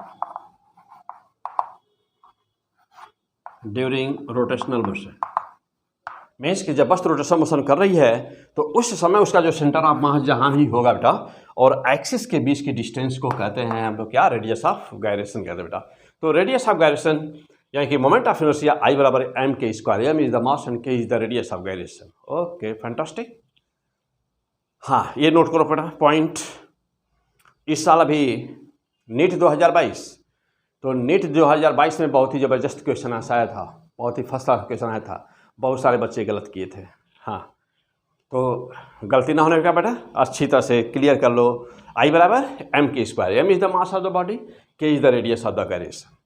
मीन्स कि जब वस्तु रोटेशनल मोशन कर रही है तो उस समय उसका जो सेंटर ऑफ मास जहां भी होगा बेटा, और एक्सिस के बीच की डिस्टेंस को कहते हैं हम लोग क्या? रेडियस ऑफ गायरेशन कहते हैं बेटा। तो रेडियस ऑफ गायरेशन यानी कि मोमेंट ऑफ इनर्शिया आई बराबर M K square, M is the mass and K is the radius of gyration. Okay, fantastic. हाँ, ये नोट करो बेटा पॉइंट। इस साल अभी नीट 2022, तो नीट 2022 में बहुत ही ज़बरदस्त क्वेश्चन आया था, बहुत ही फर्स्ट क्लास क्वेश्चन आया था। बहुत सारे बच्चे गलत किए थे। हाँ, तो गलती ना होने का बेटा अच्छी तरह से क्लियर कर लो। आई बराबर M K square, M is the mass of the body, K is the radius of the gyration.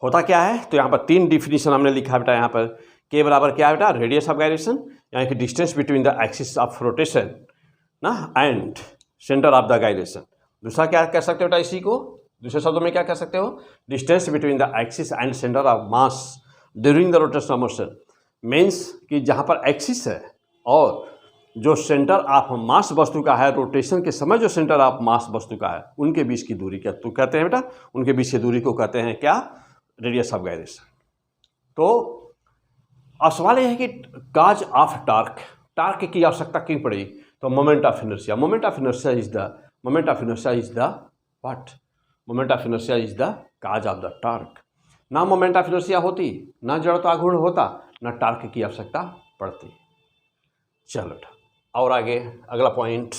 होता क्या है? तो यहाँ पर तीन डिफिनीशन हमने लिखा है बेटा। यहाँ पर के बराबर क्या है बेटा? रेडियस ऑफ गायरेशन यानी कि distance between the axis of rotation ना and centre of the gyration. दूसरा क्या कह सकते हो बेटा? इसी को दूसरे शब्दों में क्या कह सकते हो? Distance between the axis and centre of mass during the rotational motion. Means कि जहाँ पर एक्सिस है और जो सेंटर ऑफ मास वस्तु का है, रोटेशन के समय जो सेंटर ऑफ मास वस्तु का है, उनके बीच की दूरी क्या तो कहते हैं बेटा? उनके बीच की दूरी को कहते हैं क्या? Radius of gyration. तो अब सवाल यह है कि काज ऑफ टार्क की आवश्यकता क्यों पड़ी? तो moment of inertia is the what? Moment of inertia is the cause of the torque. ना मोमेंट ऑफ इनर्शिया होती, ना जड़त्व आघूर्ण होता, ना टार्क की आवश्यकता पड़ती। चलो और आगे अगला पॉइंट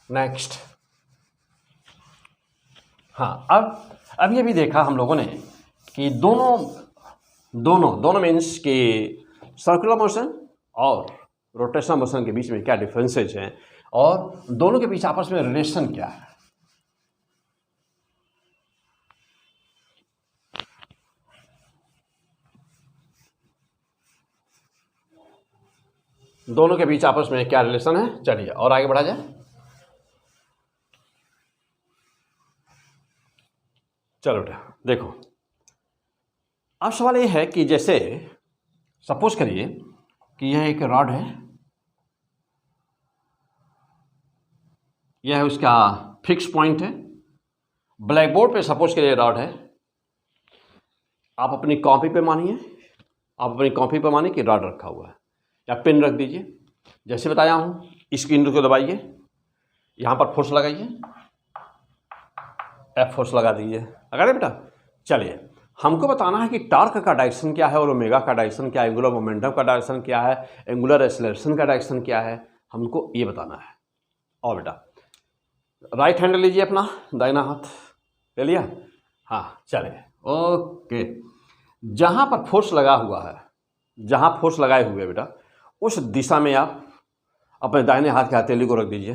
नेक्स्ट। हाँ, अब ये भी देखा हम लोगों ने कि दोनों मीन्स कि सर्कुलर मोशन और रोटेशनल मोशन के बीच में क्या डिफरेंसेज हैं और दोनों के बीच आपस में रिलेशन क्या है। दोनों के बीच आपस में क्या रिलेशन है? चलिए और आगे बढ़ा जाए। चलो देखो, अब सवाल ये है कि जैसे सपोज करिए कि यह एक रॉड है, यह उसका फिक्स पॉइंट है। ब्लैक बोर्ड पे सपोज करिए रॉड है, आप अपनी कॉपी पे मानिए कि रॉड रखा हुआ है, या पेन रख दीजिए। जैसे बताया हूँ इस केंद्र को दबाइए, यहाँ पर फोर्स लगाइए, एफ फोर्स लगा दीजिए, लगा दे बेटा। चलिए, हमको बताना है कि टॉर्क का डायरेक्शन क्या है और ओमेगा का डायरेक्शन क्या है, एंगुलर मोमेंटम का डायरेक्शन क्या है, एंगुलर एक्सेलरेशन का डायरेक्शन क्या है, हमको ये बताना है। और बेटा राइट हैंड लीजिए, अपना दाहिना हाथ ले लिया। हाँ चलिए, ओके। जहाँ पर फोर्स लगा हुआ है, जहाँ फोर्स लगाए हुए बेटा, उस दिशा में आप अपने दाहिने हाथ की हथेली को रख दीजिए।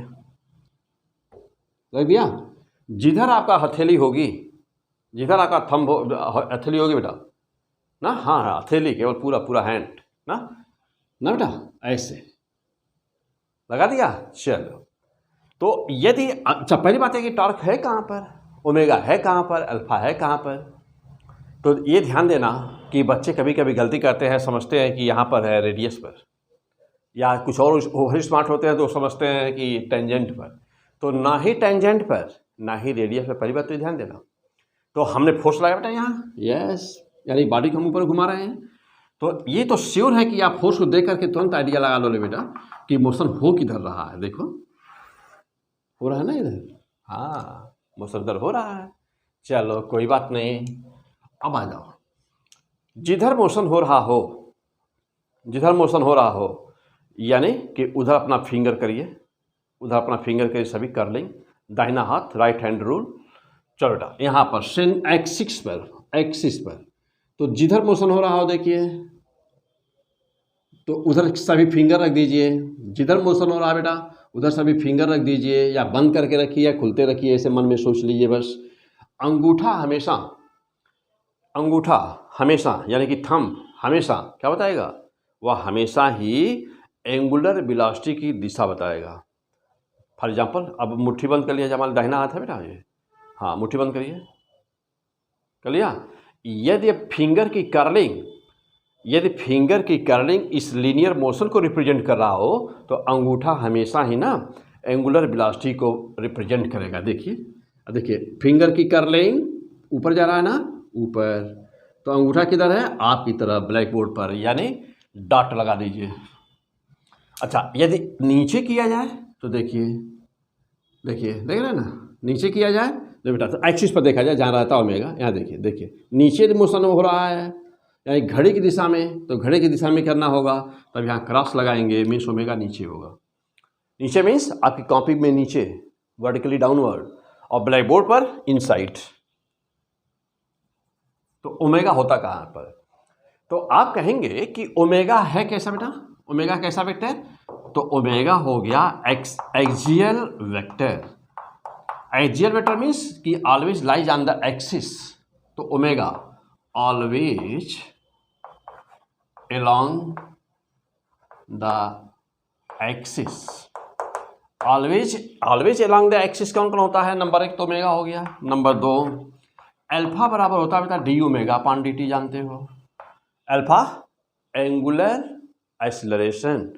रख दिया? जिधर आपका हथेली होगी, जिधर आपका थंब हथेली होगी बेटा ना, हाँ हाँ हथेली, केवल पूरा पूरा हैंड ना ना बेटा, ऐसे लगा दिया। चलो, तो यदि अच्छा, पहली बात है कि टॉर्क है कहाँ पर, ओमेगा है कहाँ पर, अल्फा है कहाँ पर। तो ये ध्यान देना कि बच्चे कभी कभी गलती करते हैं, समझते हैं कि यहाँ पर है रेडियस पर, या कुछ और ओवर स्मार्ट होते हैं तो समझते हैं कि टेंजेंट पर। तो ना ही टेंजेंट पर ना ही रेडियस पर, पहली बात तो ध्यान देना। तो हमने फोर्स लगाया बेटा यहाँ, यस, यानी बॉडी को हम ऊपर घुमा रहे हैं। तो ये तो श्योर है कि आप फोर्स को देख करके तुरंत आइडिया लगा लो ले बेटा कि मोशन हो किधर रहा है। देखो हो रहा है ना इधर, हाँ मोशन इधर हो रहा है। चलो कोई बात नहीं, अब आ जाओ। जिधर मोशन हो रहा हो, जिधर मोशन हो रहा हो, यानी कि उधर अपना फिंगर करिए, उधर अपना फिंगर करिए, सभी कर लें। दाहिना हाथ, राइट हैंड रूल। चलो बेटा यहाँ पर सेंट एक्सिस पर, एक्सिस पर, तो जिधर मोशन हो रहा हो देखिए, तो उधर सभी फिंगर रख दीजिए। जिधर मोशन हो रहा है बेटा उधर सभी फिंगर रख दीजिए, या बंद करके रखिए या खुलते रखिए, ऐसे मन में सोच लीजिए बस। अंगूठा हमेशा, अंगूठा हमेशा यानी कि थंब हमेशा क्या बताएगा, वह हमेशा ही एंगुलर वेलोसिटी की दिशा बताएगा। फॉर एग्जांपल, अब मुट्ठी बंद कर लिया, जब हमारा दाहिना हाथ है बेटा ये, हाँ मुट्ठी बंद करिए, कर लिया। यदि फिंगर की कर्लिंग, यदि फिंगर की कर्लिंग इस लीनियर मोशन को रिप्रेजेंट कर रहा हो तो अंगूठा हमेशा ही ना एंगुलर वेलोसिटी को रिप्रेजेंट करेगा। देखिए, देखिए फिंगर की कर्लिंग ऊपर जा रहा है ना, ऊपर, तो अंगूठा किधर है, आपकी तरफ ब्लैक बोर्ड पर, यानी डॉट लगा दीजिए। अच्छा, यदि नीचे किया जाए तो देखिए, देखिए देख रहे हैं ना, नीचे किया जाए तो बेटा, तो एक्सिस पर देखा जाए जहाँ रहता ओमेगा, यहाँ देखिए, देखिए नीचे मोशन हो रहा है, यानी घड़ी की दिशा में, तो घड़ी की दिशा में करना होगा, तब यहाँ क्रॉस लगाएंगे, मीन्स ओमेगा नीचे होगा। नीचे मीन्स आपकी कॉपी में नीचे, वर्टिकली डाउनवर्ड, और ब्लैक बोर्ड पर इनसाइड। तो ओमेगा होता कहाँ पर, तो आप कहेंगे कि ओमेगा है कैसा बेटा, ओमेगा कैसा वेक्टर, तो ओमेगा हो गया axial vector. Axial vector means कि always lies on the axis, तो omega always along the axis, always along the axis कौन कौन होता है, नंबर 1 तो ओमेगा हो गया, नंबर 2 अल्फा बराबर होता है बेटा D omega upon D T, जानते हो alpha angular acceleration.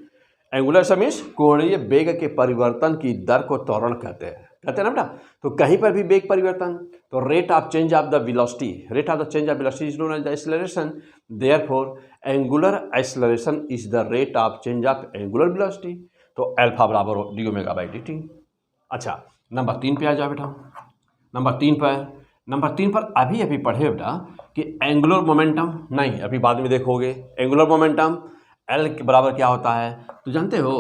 Angular means कोणीय वेग के परिवर्तन की दर को त्वरण कहते हैं ना बेटा। तो कहीं पर भी वेग परिवर्तन, तो rate of change of the velocity, rate of the change of velocity is known as the acceleration. Therefore angular acceleration is the rate of change of angular velocity. तो अल्फा बराबर D omega by D T. अच्छा, number 3 पे आ जाओ बेटा। Number 3 पर अभी अभी पढ़े बेटा कि एंगुलर मोमेंटम, नहीं अभी बाद में देखोगे। एंगुलर मोमेंटम एल के बराबर क्या होता है, तो जानते हो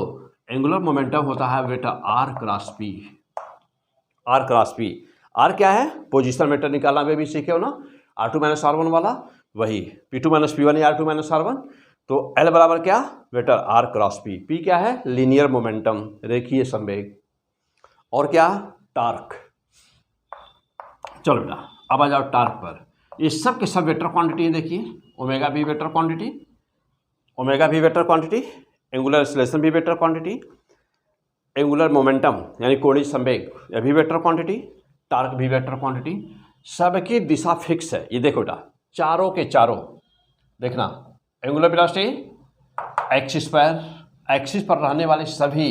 एंगुलर मोमेंटम होता है बेटा R cross P. R cross P, R क्या है, पोजिशन वेक्टर निकालना में भी सीखे हो ना, R2 - R1 वाला, वही P2 - P1 या R2 - R1। तो L बराबर क्या, vector R cross P. P क्या है, लीनियर मोमेंटम, रेखीय संवेग। और क्या, टार्क। चलो बेटा अब आ जाओ टार्क पर। ये सब के सब वेक्टर क्वांटिटी है, देखिए ओमेगा भी वेक्टर क्वांटिटी, ओमेगा भी वेक्टर क्वांटिटी, एंगुलर एक्सीलरेशन भी वेक्टर क्वांटिटी, एंगुलर मोमेंटम यानी कोणीय संवेग यह भी वेक्टर क्वांटिटी, टार्क भी वेक्टर क्वांटिटी। सबकी दिशा फिक्स है। ये देखो बेटा चारों के चारों देखना, एंगुलर वेलोसिटी एक्सिस पर रहने वाले सभी,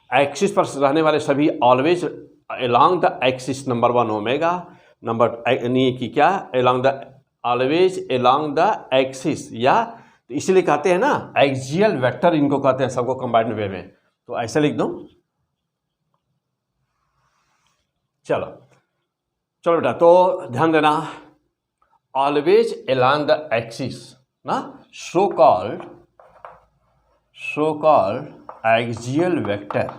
एक्सिस पर रहने वाले सभी always along the axis, number 1 omega, number यानी कि क्या, along the, always along the axis, या तो इसीलिए कहते हैं ना एक्सियल वेक्टर, इनको कहते हैं सबको कंबाइंड वे में। तो ऐसे लिख दो। चलो चलो बेटा, तो ध्यान देना, ऑलवेज अलोंग द एक्सिस ना, so called axial vector,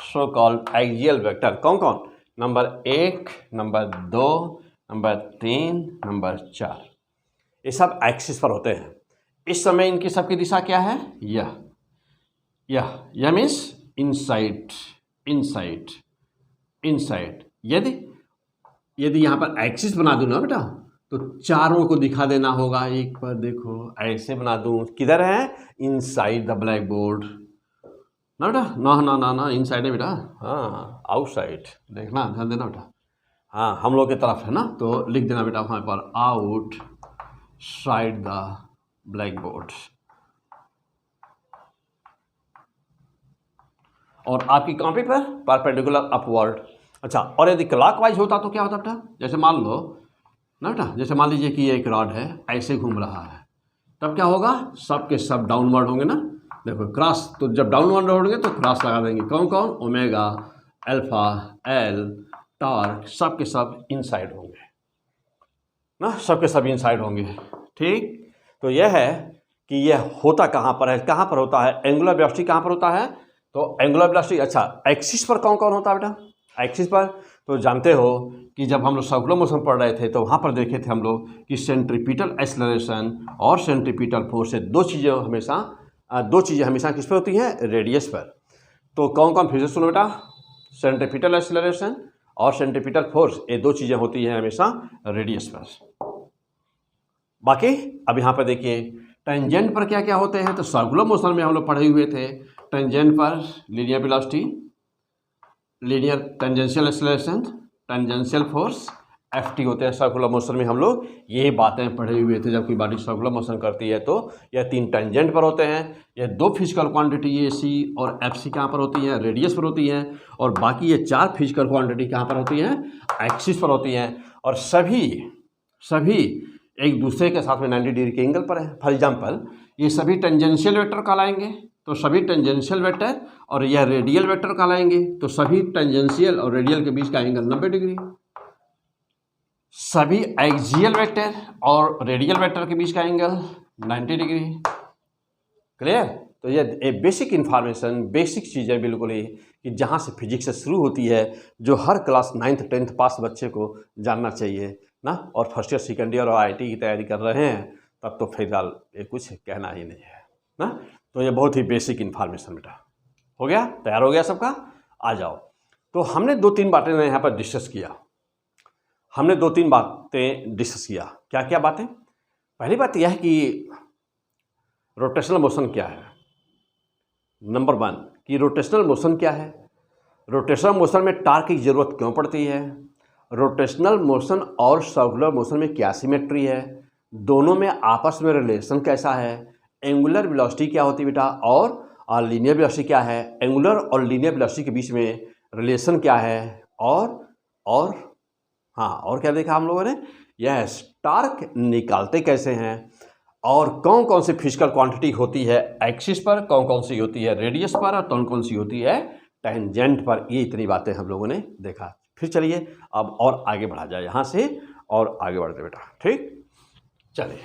so called axial vector कौन कौन, नंबर 1, नंबर 2, नंबर 3, नंबर 4, ये सब एक्सिस पर होते हैं। इस समय इनकी सबकी दिशा क्या है, यह मीन्स इनसाइड, इनसाइड, इनसाइड। यदि यहाँ पर एक्सिस बना दूँ ना बेटा, तो चारों को दिखा देना होगा। एक बार देखो, ऐसे बना दूँ, किधर है, इनसाइड द ब्लैक बोर्ड ना बेटा, ना इनसाइड है बेटा, हाँ आउटसाइड, देखना, ध्यान देना बेटा, हाँ हम लोग की तरफ है ना, तो लिख देना बेटा वहाँ पर out side the black board. और आपकी कॉपी पर परपेंडिकुलर अपवर्ड। अच्छा, और यदि क्लॉकवाइज होता तो क्या होता बेटा, जैसे मान लो ना बेटा, जैसे मान लीजिए कि ये एक रॉड है, ऐसे घूम रहा है, तब क्या होगा, सब के सब डाउनवर्ड होंगे ना। देखो क्रॉस, तो जब डाउनवर्ड होंगे तो क्रॉस लगा देंगे, कौन कौन, ओमेगा, अल्फा, एल, टॉर्क, सब के सब इनसाइड होंगे ना, सब के सब इनसाइड होंगे। ठीक, तो यह है कि यह होता कहाँ पर है, कहाँ पर होता है, एंगुलर वेलोसिटी कहाँ पर होता है, तो एंगुलर वेलोसिटी, अच्छा एक्सिस पर कौन कौन होता है बेटा, एक्सिस पर तो जानते हो कि जब हम लोग सर्कुलर मोशन पढ़ रहे थे तो वहाँ पर देखे थे हम लोग कि सेंट्रीपिटल एक्सेलरेशन और सेंट्रीपिटल फोर्स से दो चीज़ें हमेशा किस पर होती हैं, रेडियस पर। तो कौन कौन फिर से सुनो बेटा, सेंट्रीपिटल एक्सेलरेशन और सेंट्रीपिटल फोर्स, ये दो चीज़ें होती हैं हमेशा रेडियस पर। बाकी अब यहाँ पर देखिए टेंजेंट पर क्या क्या होते हैं, तो सर्कुलर मोशन में हम लोग पढ़े हुए थे, टेंजेंट पर linear velocity, linear tangential acceleration, tangential force, FT होते हैं सर्कुलर मोशन में। हम लोग ये बातें पढ़े हुए थे। जब कोई बॉडी सर्कुलर मोशन करती है तो यह 3 टेंजेंट पर होते हैं, यह 2 फिजिकल क्वांटिटी ए सी और एफ सी कहाँ पर होती हैं, रेडियस पर होती हैं, और बाकी ये 4 फिजिकल क्वांटिटी कहाँ पर होती हैं, एक्सिस पर होती हैं, और सभी एक दूसरे के साथ में 90 डिग्री के एंगल पर है। फॉर एग्जाम्पल ये सभी टेंजेंशियल वेक्टर कहलाएंगे, तो सभी टेंजेंशियल वेक्टर, और यह रेडियल वेक्टर कहलाएंगे, तो सभी टेंजेंशियल और रेडियल के बीच का एंगल 90 डिग्री। सभी एक्सियल वेक्टर और रेडियल वेक्टर के बीच का एंगल 90 डिग्री। क्लियर? तो ये बेसिक इन्फॉर्मेशन, बेसिक चीज़ें बिल्कुल ही कि जहाँ से फिजिक्स से शुरू होती है, जो हर क्लास 9th 10th पास बच्चे को जानना चाहिए ना। और फर्स्ट ईयर, सेकेंड ईयर और IIT की तैयारी कर रहे हैं तब तो फिलहाल ये कुछ कहना ही नहीं है ना। तो ये बहुत ही बेसिक इन्फॉर्मेशन बेटा। हो गया, तैयार हो गया सबका? आ जाओ। तो हमने 2-3 बातें यहाँ पर डिस्कस किया। क्या क्या बातें? पहली बात यह है कि रोटेशनल मोशन क्या है। नंबर 1 कि रोटेशनल मोशन क्या है, रोटेशनल मोशन में टार्क की ज़रूरत क्यों पड़ती है, रोटेशनल मोशन और सर्कुलर मोशन में क्या सिमेट्री है, दोनों में आपस में रिलेशन कैसा है, एंगुलर वेलोसिटी क्या होती है बेटा, और लीनियर वेलोसिटी क्या है, एंगुलर और लीनियर वेलोसिटी के बीच में रिलेशन क्या है, और क्या देखा हम लोगों ने, यह टार्क निकालते कैसे हैं, और कौन कौन सी फिजिकल क्वांटिटी होती है एक्सिस पर, कौन कौन सी होती है रेडियस पर, और कौन कौन सी होती है टेंजेंट पर। ये इतनी बातें हम लोगों ने देखा। फिर चलिए अब और आगे बढ़ा जाए, यहाँ से और आगे बढ़ते बेटा। ठीक, चलिए,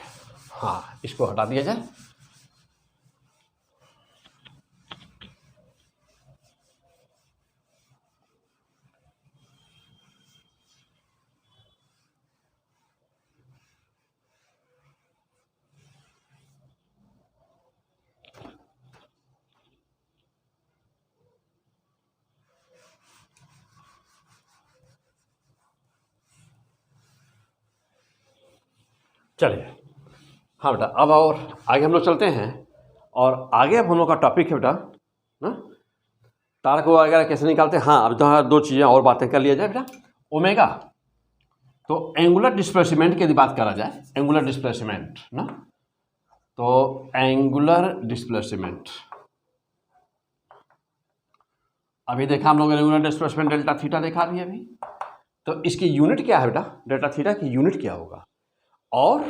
हाँ इसको हटा दिया जाए। चलिए, हाँ बेटा, अब और आगे हम लोग चलते हैं। और आगे अब हम लोग का टॉपिक है बेटा ना, टार्क वगैरह कैसे निकालते हैं। हाँ, अब तो 2 चीज़ें और बातें कर लिया जाए बेटा। ओमेगा, तो एंगुलर डिस्प्लेसमेंट की यदि बात करा जाए, एंगुलर डिस्प्लेसमेंट ना, तो एंगुलर डिस्प्लेसमेंट अभी देखा हम लोगों ने, एंगुलर डिस्प्लेसमेंट डेल्टा थीटा देखा अभी। तो इसकी यूनिट क्या है बेटा, डेल्टा थीटा की यूनिट क्या होगा, और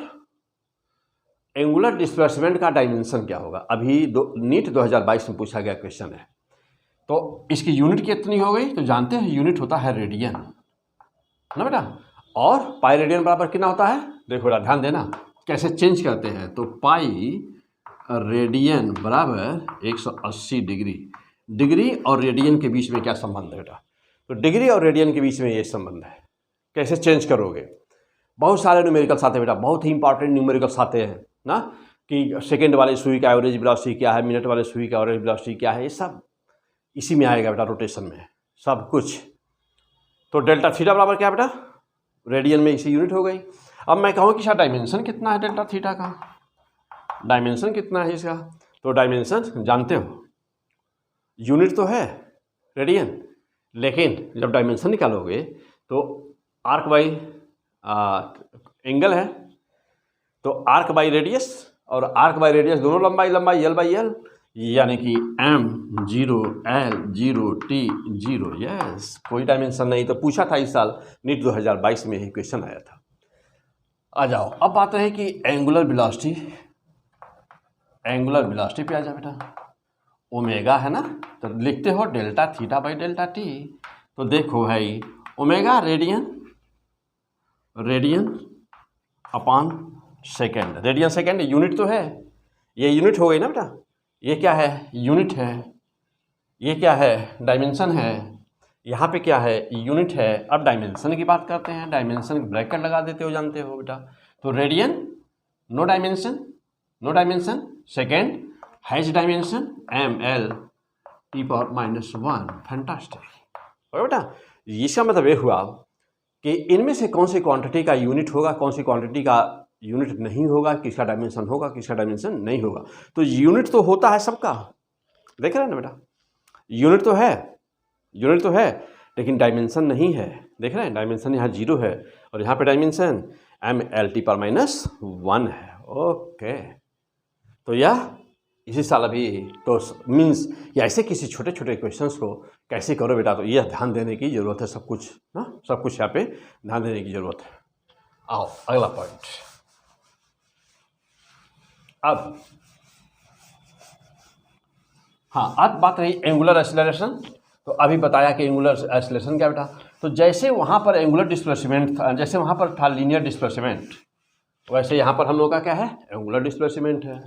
एंगुलर डिस्प्लेसमेंट का डायमेंशन क्या होगा। अभी नीट 2022 में पूछा गया क्वेश्चन है। तो इसकी यूनिट कितनी हो गई, तो जानते हैं यूनिट होता है रेडियन, है ना बेटा। और पाई रेडियन बराबर कितना होता है, देखो बेटा ध्यान देना कैसे चेंज करते हैं। तो पाई रेडियन बराबर 180 डिग्री। डिग्री और रेडियन के बीच में क्या संबंध है बेटा, तो डिग्री और रेडियन के बीच में ये संबंध है। कैसे चेंज करोगे, बहुत सारे न्यूमेरिकल्स आते हैं बेटा, बहुत ही इंपॉर्टेंट न्यूमेरिकल्स आते हैं ना, कि सेकेंड वाले सुई का एवरेज वेलोसिटी क्या है, मिनट वाले सुई का एवरेज वेलोसिटी क्या है, ये सब इसी में आएगा बेटा, रोटेशन में सब कुछ। तो डेल्टा थीटा बराबर क्या बेटा, रेडियन में इसी यूनिट हो गई। अब मैं कहूँ कि शायद डायमेंशन कितना है डेल्टा थीटा का, डायमेंशन कितना है इसका, तो डायमेंशन जानते हो यूनिट तो है रेडियन, लेकिन जब डायमेंशन निकालोगे तो आर्क बाई एंगल है, तो आर्क बाई रेडियस, और आर्क बाई रेडियस दोनों लंबाई एल बाई एल, यानी कि m 0 l 0 t 0। यस, कोई डायमेंशन नहीं। तो पूछा था इस साल नीट 2022 में ही क्वेश्चन आया था। आ जाओ, अब बात है कि एंगुलर वेलोसिटी पे आ जाए बेटा। ओमेगा है ना, तो लिखते हो delta theta by delta T. तो देखो भाई omega radian upon second, radian second unit तो है, ये यूनिट हो गई ना बेटा। ये क्या है, यूनिट है, ये क्या है, डायमेंशन है, यहाँ पे क्या है, यूनिट है। अब डायमेंशन की बात करते हैं, डायमेंशन ब्रैकेट लगा देते हो, जानते हो बेटा। तो radian no dimension, second has dimension ml T⁻⁻1। Fantastic और बेटा, इसका मतलब ये हुआ कि इनमें से कौन सी क्वांटिटी का यूनिट होगा, कौन सी क्वांटिटी का यूनिट नहीं होगा, किसका डायमेंशन होगा, किसका डायमेंशन नहीं होगा। तो यूनिट तो होता है सबका, देख रहे हैं ना बेटा, यूनिट तो है लेकिन डायमेंशन नहीं है। देख रहे हैं, डायमेंशन यहाँ 0 है और यहाँ पे डायमेंशन ml T⁻⁻1 है। ओके, तो यह इसी साल अभी तो मीन्स या ऐसे किसी छोटे छोटे क्वेश्चंस को कैसे करो बेटा, तो यह ध्यान देने की ज़रूरत है, सब कुछ ना, सब कुछ यहाँ पे ध्यान देने की ज़रूरत है। आओ अगला पॉइंट। अब हाँ, अब बात रही एंगुलर एक्सीलरेशन। तो अभी बताया कि एंगुलर एक्सीलरेशन क्या बेटा, तो जैसे वहाँ पर एंगुलर डिस्प्लेसमेंट था, जैसे वहाँ पर था लीनियर डिस्प्लेसमेंट, वैसे यहाँ पर हम लोग का क्या है, एंगुलर डिस्प्लेसमेंट है।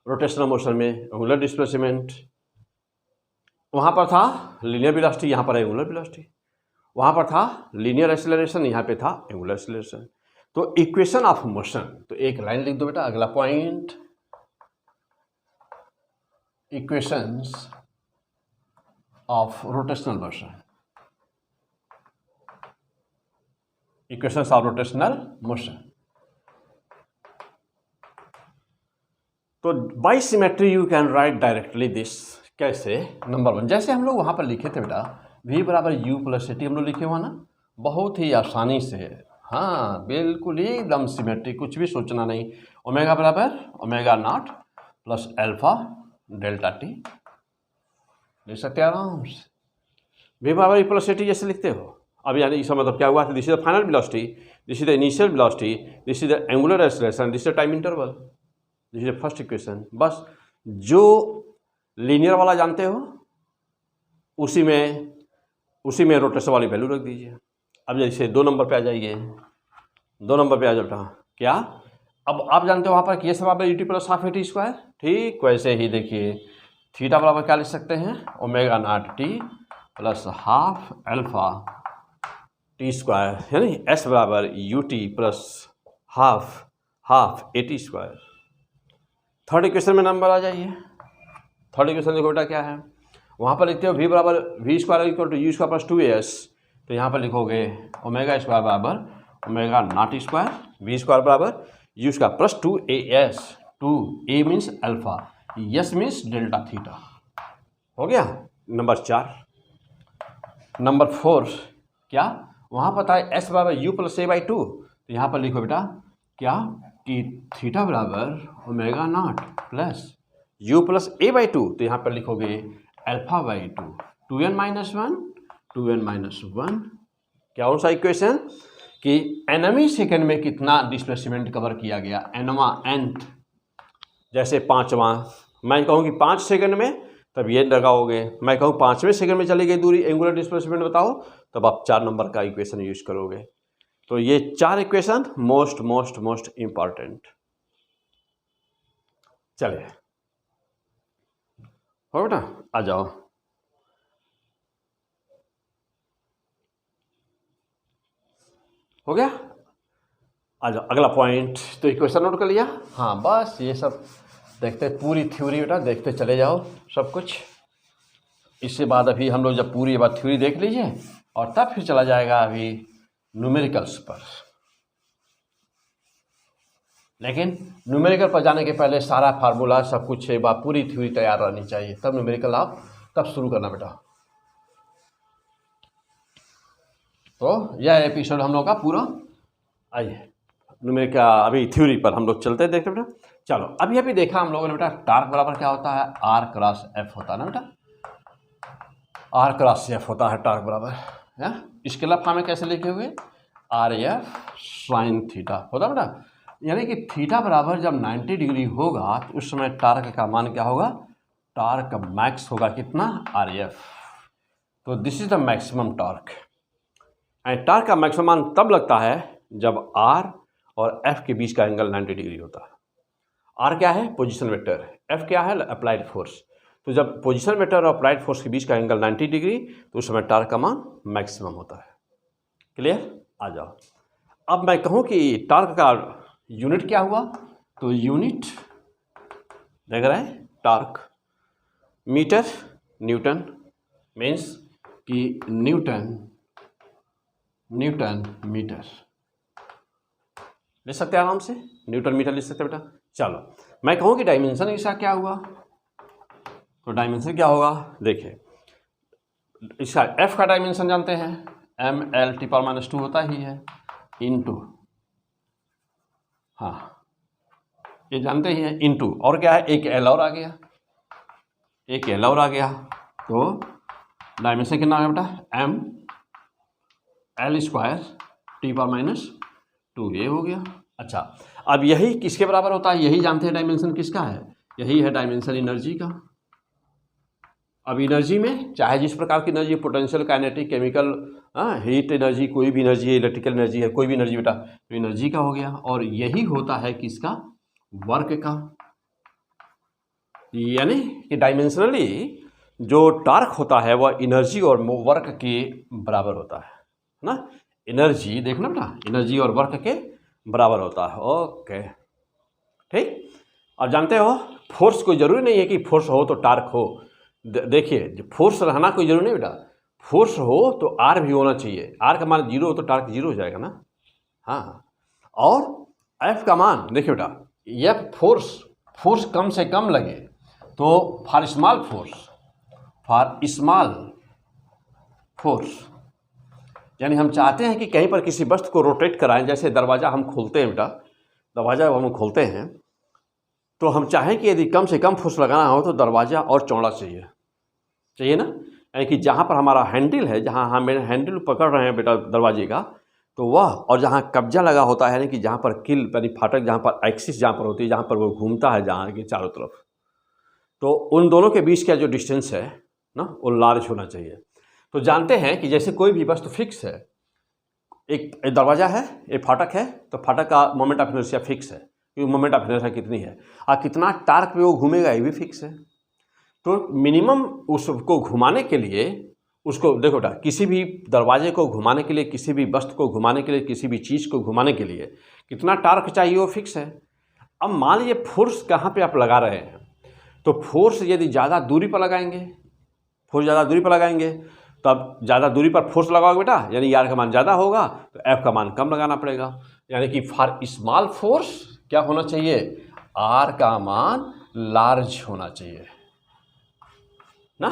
रोटेशनल मोशन में एंगुलर डिस्प्लेसमेंट, वहाँ पर था लीनियर वेलोसिटी, यहाँ पर एंगुलर वेलोसिटी, वहाँ पर था लीनियर एक्सीलरेशन, यहाँ पे था एंगुलर एक्सीलरेशन। तो इक्वेशन ऑफ मोशन, तो एक लाइन लिख दो बेटा। अगला point, equations of rotational motion, equations of rotational motion. तो by symmetry you can write directly this. कैसे, नंबर 1, जैसे हम लोग वहाँ पर लिखे थे बेटा v बराबर u प्लस टी, हम लोग लिखे हुआ ना, बहुत ही आसानी से। हाँ बिल्कुल एकदम सिमेट्रिक, कुछ भी सोचना नहीं। ओमेगा बराबर omega not plus alpha delta T लिख सकते हैं आराम से। v बराबर u प्लस टी जैसे लिखते हो। अब यानी इसका मतलब क्या हुआ, this is the final velocity, this is the initial velocity, this is the angular acceleration, this is the time interval, this is the first equation. बस जो लीनियर वाला जानते हो उसी में रोटेशन वाली वैल्यू रख दीजिए। अब जैसे 2 नंबर पे आ जाइए, 2 नंबर पे आ जाओ क्या, अब आप जानते हो वहाँ पर केस बराबर UT plus half T square, ठीक वैसे ही देखिए थीटा बराबर क्या लिख सकते हैं, omega naught T plus half alpha T square, यानी एस बराबर U T plus half A T square. Third equation में नंबर आ जाइए। थर्ड इक्वेशन देखो बेटा क्या है, वहाँ पर लिखते हो v बराबर v square equal to u square plus 2as, तो यहाँ पर लिखोगे ओमेगा स्क्वायर बराबर omega not square, v square बराबर u square plus 2as, 2a means alpha, s means delta theta. हो गया नंबर 4। नंबर 4 क्या, वहाँ पर था s बराबर u प्लस a बाई 2, तो यहाँ पर लिखो बेटा क्या कि थीटा बराबर omega not plus u plus a by 2, तो यहाँ पर लिखोगे अल्फा बाई 2, 2n माइनस 1, क्या कौन सा इक्वेशन कि nवीं सेकेंड में कितना डिस्प्लेसमेंट कवर किया गया, nवां nth जैसे 5वां, मैं कहूँ कि 5 सेकंड में, तब ये लगाओगे। मैं कहूँ 5वें सेकंड में चली गई दूरी, एंगुलर डिस्प्लेसमेंट बताओ, तब आप 4 नंबर का इक्वेशन यूज करोगे। तो ये 4 equation most most most important. चलिए हो बेटा, आ जाओ। हो गया, आ जाओ अगला पॉइंट। तो इक्वेशन नोट कर लिया? हाँ, बस ये सब देखते, पूरी थ्योरी बेटा देखते चले जाओ सब कुछ। इसके बाद अभी हम लोग जब पूरी बात थ्योरी देख लीजिए और तब फिर चला जाएगा अभी न्यूमेरिकल्स पर। लेकिन न्यूमेरिकल पर जाने के पहले सारा फार्मूला सब कुछ एक बार पूरी थ्योरी तैयार रहनी चाहिए, तब न्यूमेरिकल आप तब शुरू करना बेटा। तो यह एपिसोड हम लोग का पूरा, आइए न्यूमेरिकल अभी थ्योरी पर हम लोग चलते हैं, देखते बेटा। चलो अभी अभी देखा हम लोगों ने बेटा, टार्क बराबर क्या होता है, आर क्रॉस एफ होता है ना बेटा, आर क्रॉस एफ होता है टार्क बराबर है। इसके लफा में कैसे लिखे हुए, आर एफ साइन थीटा होता बेटा। यानी कि थीटा बराबर जब 90 डिग्री होगा तो उस समय टार्क का मान क्या होगा, टार्क मैक्स होगा कितना, आर एफ। तो this is the maximum torque. And torque का मैक्सिमम मान तब लगता है जब आर और एफ के बीच का एंगल 90 डिग्री होता है। आर क्या है, पोजीशन वेक्टर, एफ क्या है, अप्लाइड फोर्स। तो जब पोजीशन वेक्टर और अप्लाइड फोर्स के बीच का एंगल 90 डिग्री, तो उस समय टार्क का मान मैक्सिमम होता है। क्लियर, आ जाओ। अब मैं कहूँ कि टार्क का यूनिट क्या हुआ, तो यूनिट देख रहे हैं, टार्क मीटर न्यूटन, मीन्स कि न्यूटन मीटर ले सकते हैं आराम से, न्यूटन मीटर लिख सकते हैं बेटा। चलो मैं कहूँ कि डायमेंशन इसका क्या हुआ, तो डायमेंशन क्या होगा, देखिए इसका एफ का डायमेंशन जानते हैं, एम एल टी पावर -2 होता ही है, इनटू, हाँ ये जानते ही हैं, इनटू और क्या है, एक एल और आ गया, एक एल और आ गया, तो डायमेंशन कितना है बेटा, M L square T power -2, ये हो गया। अच्छा, अब यही किसके बराबर होता है, यही जानते हैं डायमेंशन किसका है, यही है डायमेंशन एनर्जी का। अब एनर्जी में चाहे जिस प्रकार की energy, potential, kinetic, chemical, heat energy, कोई भी एनर्जी है, इलेक्ट्रिकल एनर्जी है, कोई भी एनर्जी बेटा, तो एनर्जी का हो गया। और यही होता है किसका, वर्क का। यानी कि डायमेंशनली जो टार्क होता है वह एनर्जी और वर्क के बराबर होता है ना। एनर्जी देखना बेटा, एनर्जी और वर्क के बराबर होता है। ओके ठीक। अब जानते हो फोर्स कोई ज़रूरी नहीं है कि फोर्स हो तो टार्क हो। देखिए फोर्स रहना कोई जरूरी नहीं बेटा, फोर्स हो तो आर भी होना चाहिए। आर का मान 0 हो तो टार्क 0 हो जाएगा ना। हाँ, और एफ का मान देखिए बेटा, एफ फोर्स कम से कम लगे तो फॉर स्मॉल फोर्स, यानी हम चाहते हैं कि कहीं पर किसी वस्तु को रोटेट कराएं। जैसे दरवाज़ा हम खोलते हैं बेटा, दरवाज़ा हम खोलते हैं तो हम चाहें कि यदि कम से कम फोर्स लगाना हो तो दरवाज़ा और चौड़ा चाहिए ना। यानी कि जहाँ पर हमारा हैंडल है, जहाँ हम हैंडल पकड़ रहे हैं बेटा दरवाजे का, तो वह और जहाँ कब्जा लगा होता है, यानी कि जहाँ पर किल यानी फाटक, जहाँ पर एक्सिस जहाँ पर होती है, जहाँ पर वो घूमता है जहाँ के चारों तरफ, तो उन दोनों के बीच का जो डिस्टेंस है ना वो लार्ज होना चाहिए। तो जानते हैं कि जैसे कोई भी वस्तु फिक्स है, एक दरवाज़ा है, एक फाटक है, तो फाटक का मोमेंट ऑफ इनर्शिया फिक्स है, क्योंकि मोमेंट ऑफ इनर्शिया कितनी है और कितना टार्क पे वो घूमेगा ये भी फिक्स है। तो मिनिमम उसको घुमाने के लिए, उसको देखो बेटा, किसी भी दरवाजे को घुमाने के लिए, किसी भी वस्तु को घुमाने के लिए, किसी भी चीज़ को घुमाने के लिए कितना टार्क चाहिए वो फिक्स है। अब मान लीजिए फोर्स कहाँ पे आप लगा रहे हैं, तो फोर्स यदि ज़्यादा दूरी पर लगाएंगे, तब ज़्यादा दूरी पर फोर्स लगाओगे बेटा, यानी आर का मान ज़्यादा होगा तो एफ का मान कम लगाना पड़ेगा। यानी कि फॉर स्मॉल फोर्स क्या होना चाहिए, आर का मान लार्ज होना चाहिए ना।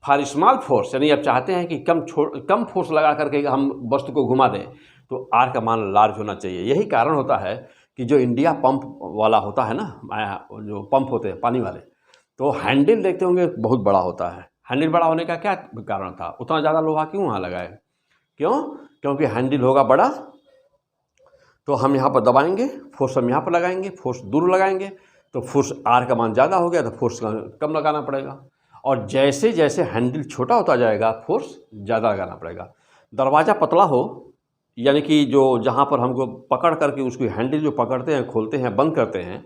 फॉर स्मॉल फोर्स यानी आप चाहते हैं कि कम फोर्स लगा करके हम वस्तु को घुमा दें, तो आर का मान लार्ज होना चाहिए। यही कारण होता है कि जो इंडिया पंप वाला होता है ना, जो पंप होते हैं पानी वाले, तो हैंडल देखते होंगे बहुत बड़ा होता है। हैंडल बड़ा होने का क्या कारण था, उतना ज़्यादा लोहा क्यों वहाँ लगाए, क्योंकि हैंडल होगा बड़ा तो हम यहाँ पर दबाएंगे, फोर्स हम यहाँ पर लगाएंगे, फोर्स दूर लगाएंगे तो फोर्स आर का मान ज़्यादा हो गया तो फोर्स कम लगाना पड़ेगा। और जैसे जैसे हैंडल छोटा होता जाएगा फोर्स ज़्यादा लगाना पड़ेगा। दरवाज़ा पतला हो, यानी कि जो जहाँ पर हमको पकड़ करके उसकी हैंडल जो पकड़ते हैं, खोलते हैं, बंद करते हैं,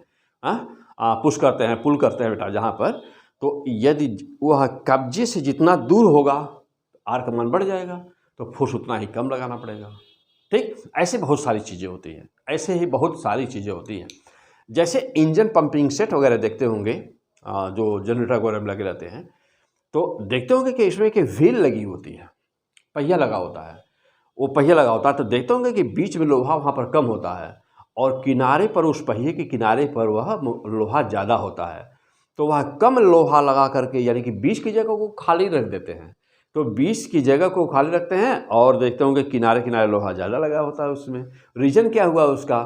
पुश करते हैं, पुल करते हैं बेटा जहाँ पर, तो यदि वह कब्जे से जितना दूर होगा आर का मान बढ़ जाएगा, तो फोर्स उतना ही कम लगाना पड़ेगा। ठीक, ऐसे बहुत सारी चीज़ें होती हैं, ऐसे ही बहुत सारी चीज़ें होती हैं। जैसे इंजन पंपिंग सेट वगैरह देखते होंगे, जो जनरेटर वगैरह में लगे रहते हैं, तो देखते होंगे कि इसमें एक व्हील लगी होती है, पहिया लगा होता है। वो पहिया लगा होता है तो देखते होंगे कि बीच में लोहा वहाँ पर कम होता है और किनारे पर, उस पहिए के किनारे पर वह लोहा ज़्यादा होता है। तो वह कम लोहा लगा करके, यानी कि बीच की जगह को खाली रख देते हैं। तो बीच की जगह को खाली रखते हैं और देखते होंगे किनारे किनारे लोहा ज़्यादा लगा होता है उसमें। रीज़न क्या हुआ उसका?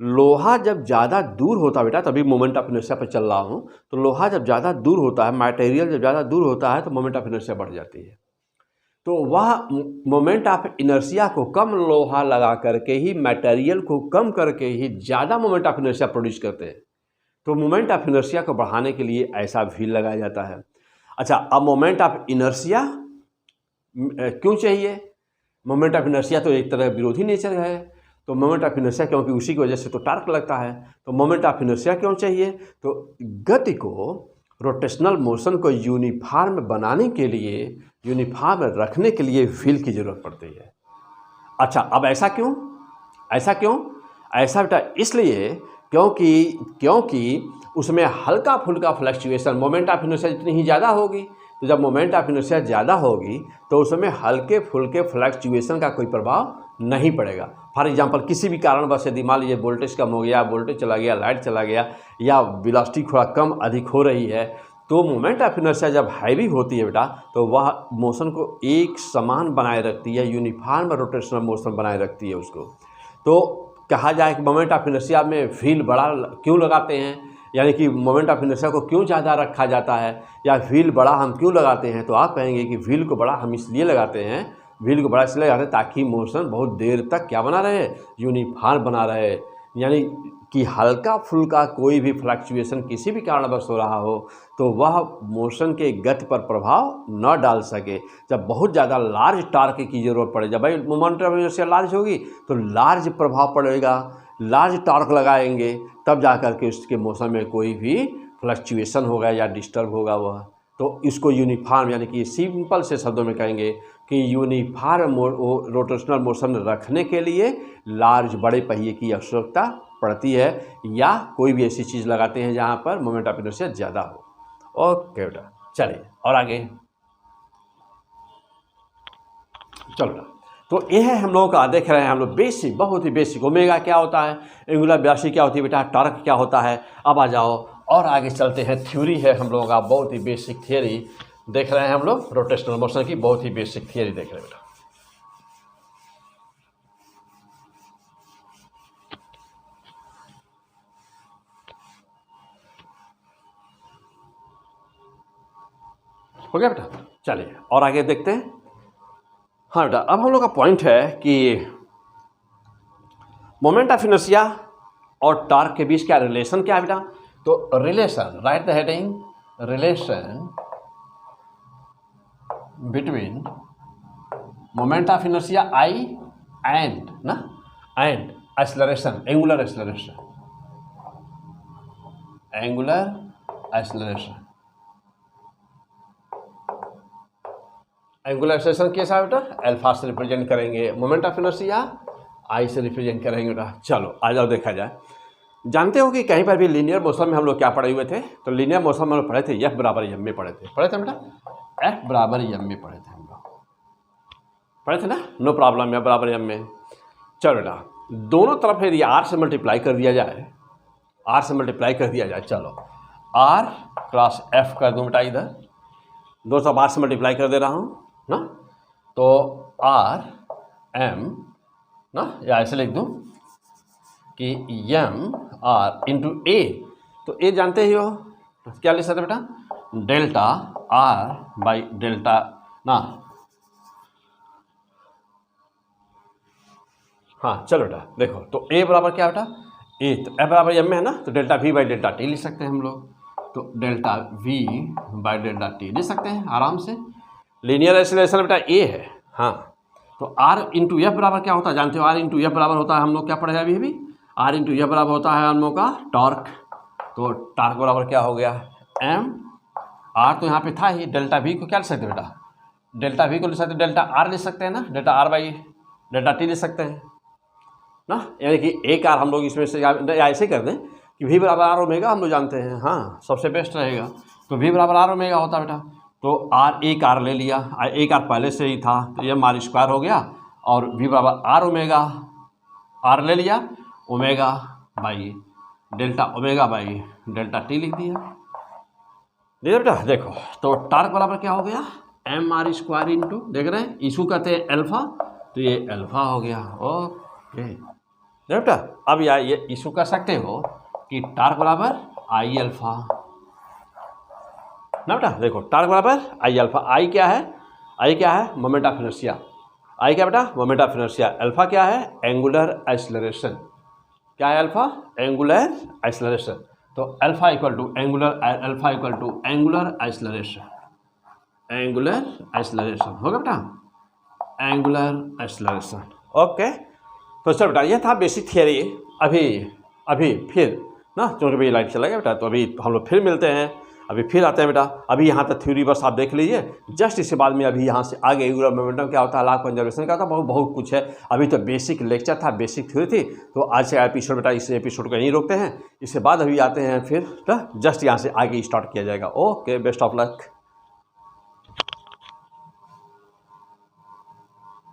लोहा जब ज़्यादा दूर होता है बेटा, तभी मोमेंट ऑफ इनर्शिया पर चल रहा हूँ, तो लोहा जब ज़्यादा दूर होता है, मटेरियल जब ज़्यादा दूर होता है तो मोमेंट ऑफ इनर्शिया बढ़ जाती है। तो वह मोमेंट ऑफ इनर्शिया को कम लोहा लगा करके ही, मटेरियल को कम करके ही ज़्यादा मोमेंट ऑफ इनर्शिया प्रोड्यूस करते हैं। तो मोमेंट ऑफ इनर्शिया को बढ़ाने के लिए ऐसा व्हील लगाया जाता है। अच्छा, अब मोमेंट ऑफ इनर्शिया क्यों चाहिए? मोमेंट ऑफ इनर्शिया तो एक तरह विरोधी नेचर है, तो मोमेंट ऑफ इनर्शिया, क्योंकि उसी की वजह से तो टार्क लगता है, तो मोमेंट ऑफ इनर्शिया क्यों चाहिए? तो गति को, रोटेशनल मोशन को यूनिफॉर्म बनाने के लिए, यूनिफॉर्म रखने के लिए व्हील की ज़रूरत पड़ती है। अच्छा, अब ऐसा क्यों? ऐसा क्यों? ऐसा बेटा इसलिए क्योंकि उसमें हल्का फुल्का फ्लक्चुएशन, मोमेंट ऑफ इनर्शिया जितनी ही ज़्यादा होगी, तो जब मोमेंट ऑफ इनर्शिया ज़्यादा होगी तो उसमें हल्के फुल्के फ्लक्चुएशन का कोई प्रभाव नहीं पड़ेगा। फॉर एग्जांपल, किसी भी कारणवश यदि मान लीजिए वोल्टेज कम हो गया, वोल्टेज चला गया, लाइट चला गया, या वेलोसिटी थोड़ा कम अधिक हो रही है, तो मोमेंट ऑफ इनर्शिया जब हैवी होती है बेटा, तो वह मोशन को एक समान बनाए रखती है, यूनिफॉर्म रोटेशनल मोशन बनाए रखती है उसको। तो कहा जाए कि मोमेंट ऑफ इनर्शिया में व्हील बड़ा क्यों लगाते हैं, यानी कि मोमेंट ऑफ इनर्शिया को क्यों ज़्यादा रखा जाता है, या व्हील बड़ा हम क्यों लगाते हैं? तो आप कहेंगे कि व्हील को बड़ा हम इसलिए लगाते हैं, व्हील को बड़ा इसलिए लगाते हैं ताकि मोशन बहुत देर तक क्या बना रहे, यूनिफॉर्म बना रहे, यानी कि हल्का फुल्का कोई भी फ्लक्चुएशन किसी भी कारणवश हो रहा हो तो वह मोशन के गति पर प्रभाव न डाल सके। जब बहुत ज़्यादा लार्ज टार्क की ज़रूरत पड़े, जब भाई मोमेंट ऑफ इनर्शिया लार्ज होगी तो लार्ज प्रभाव पड़ेगा, लार्ज टार्क लगाएंगे, तब जा कर के उसके मोशन में कोई भी फ्लक्चुएशन होगा या डिस्टर्ब होगा वह। तो इसको यूनिफॉर्म, यानी कि सिंपल से शब्दों में कहेंगे कि यूनिफॉर्म रोटेशनल मोशन रखने के लिए लार्ज, बड़े पहिए की आवश्यकता पड़ती है, या कोई भी ऐसी चीज़ लगाते हैं जहाँ पर मोमेंट ऑफ इनर्शिया ज़्यादा हो। ओके बेटा, चलिए और आगे चलो। तो ये है हम लोगों का, देख रहे हैं हम लोग बेसिक, बहुत ही बेसिक, ओमेगा क्या होता है, एंगुलर वेलोसिटी क्या होती है बेटा, टॉर्क क्या होता है। अब आ जाओ और आगे चलते हैं। थ्योरी है हम लोगों का, बहुत ही बेसिक थियरी देख रहे हैं हम लोग, रोटेशनल मोशन की बहुत ही बेसिक थियरी देख रहे हैं बेटा। हो गया बेटा, चलिए और आगे देखते हैं। हाँ बेटा, अब हम लोग का पॉइंट है कि मोमेंट ऑफ इनर्शिया और टॉर्क के बीच क्या रिलेशन क्या है बेटा। तो relation, right the heading, relation between moment of inertia I and and acceleration, angular acceleration, angular acceleration. Angular acceleration कैसा है बेटा, अल्फा से रिप्रेजेंट करेंगे, मोमेंट ऑफ इनर्शिया आई से रिप्रेजेंट करेंगे बेटा। चलो आ जाओ देखा जाए। जानते हो कि कहीं पर भी लीनियर मोशन में हम लोग क्या पढ़े हुए थे, तो लीनियर मोशन में हम लोग पढ़े थे एफ बराबर एम में पढ़े थे बेटा, एफ बराबर एम में पढ़े थे हम लोग, पढ़े थे ना, नो प्रॉब्लम, एफ बराबर एम में। चलो बेटा, दोनों तरफ यदि आर से मल्टीप्लाई कर दिया जाए, आर से मल्टीप्लाई कर दिया जाए, चलो आर क्रॉस एफ कर दूँ बेटा, इधर दो सब आर से मल्टीप्लाई कर दे रहा हूँ ना, तो आर एम ना, या ऐसे लिख दूँ कि एम आर इंटू ए, तो ए जानते ही हो, तो क्या लिख सकते बेटा, डेल्टा आर बाई डेल्टा ना। हाँ चलो बेटा देखो, तो ए बराबर क्या बेटा, ए, तो F बराबर एम में है ना, तो delta we by delta T लिख सकते हैं हम लोग। तो delta we by delta T लिख सकते हैं आराम से। लीनियर एक्सीलरेशन बेटा ए है, हाँ। तो आर इंटू एफ बराबर क्या होता है जानते हो? आर इंटू एफ बराबर होता है, हम लोग क्या पढ़े अभी आर इंटू एफ बराबर होता है हम लोग का टॉर्क। तो टॉर्क बराबर क्या हो गया? एम। आर तो यहाँ पे था ही, डेल्टा वी को क्या लिख सकते हैं बेटा? डेल्टा वी को लिख सकते हैं, डेल्टा आर लिख सकते हैं ना, delta R by delta T लिख सकते हैं ना। यानी कि एक आर हम लोग इसमें से ऐसे कर दें कि वी बराबर आर ओमेगा हम लोग जानते हैं, हाँ सबसे बेस्ट रहेगा। तो वी बराबर आर ओमेगा होता है बेटा। तो आर एक आर ले लिया, एक आर पहले से ही था, तो एम आर स्क्वायर हो गया, और वी बराबर आर ओमेगा, आर ले लिया, omega by delta omega by delta T लिख दिया। देख बेटा देखो, तो टार्क बराबर क्या हो गया? एम आर स्क्वायर इंटू, देख रहे हैं इशू कहते हैं अल्फा, तो ये अल्फा हो गया। ओके देख बेटा, अब ये इशू कर सकते हो कि टार्क बराबर आई अल्फा ना बेटा। देखो टार्क बराबर आई अल्फा, आई क्या है? आई क्या है? Moment of inertia. आई क्या बेटा? Moment of inertia. अल्फा क्या है? Angular acceleration. क्या है अल्फा? Angular acceleration. तो alpha equal to angular, alpha equal to angular acceleration, angular acceleration होगा बेटा, एंगुलर एक्सीलरेशन। ओके, तो चलो बेटा ये था बेसिक थियरी। अभी फिर ना, क्योंकि भाई लाइट चला गया बेटा, तो अभी हम लोग फिर मिलते हैं, अभी फिर आते हैं बेटा। अभी यहाँ तक थ्योरी बस आप देख लीजिए, जस्ट इसके बाद में अभी यहाँ से आगे एंगुलर मोमेंटम क्या होता है, लॉ कंजर्वेशन क्या होता है, बहुत कुछ है। अभी तो बेसिक लेक्चर था, बेसिक थ्योरी थी। तो आज से एपिसोड बेटा, इस एपिसोड को यहीं रोकते हैं। इसके बाद अभी आते हैं फिर, जस्ट यहाँ से आगे स्टार्ट किया जाएगा। Okay, best of luck.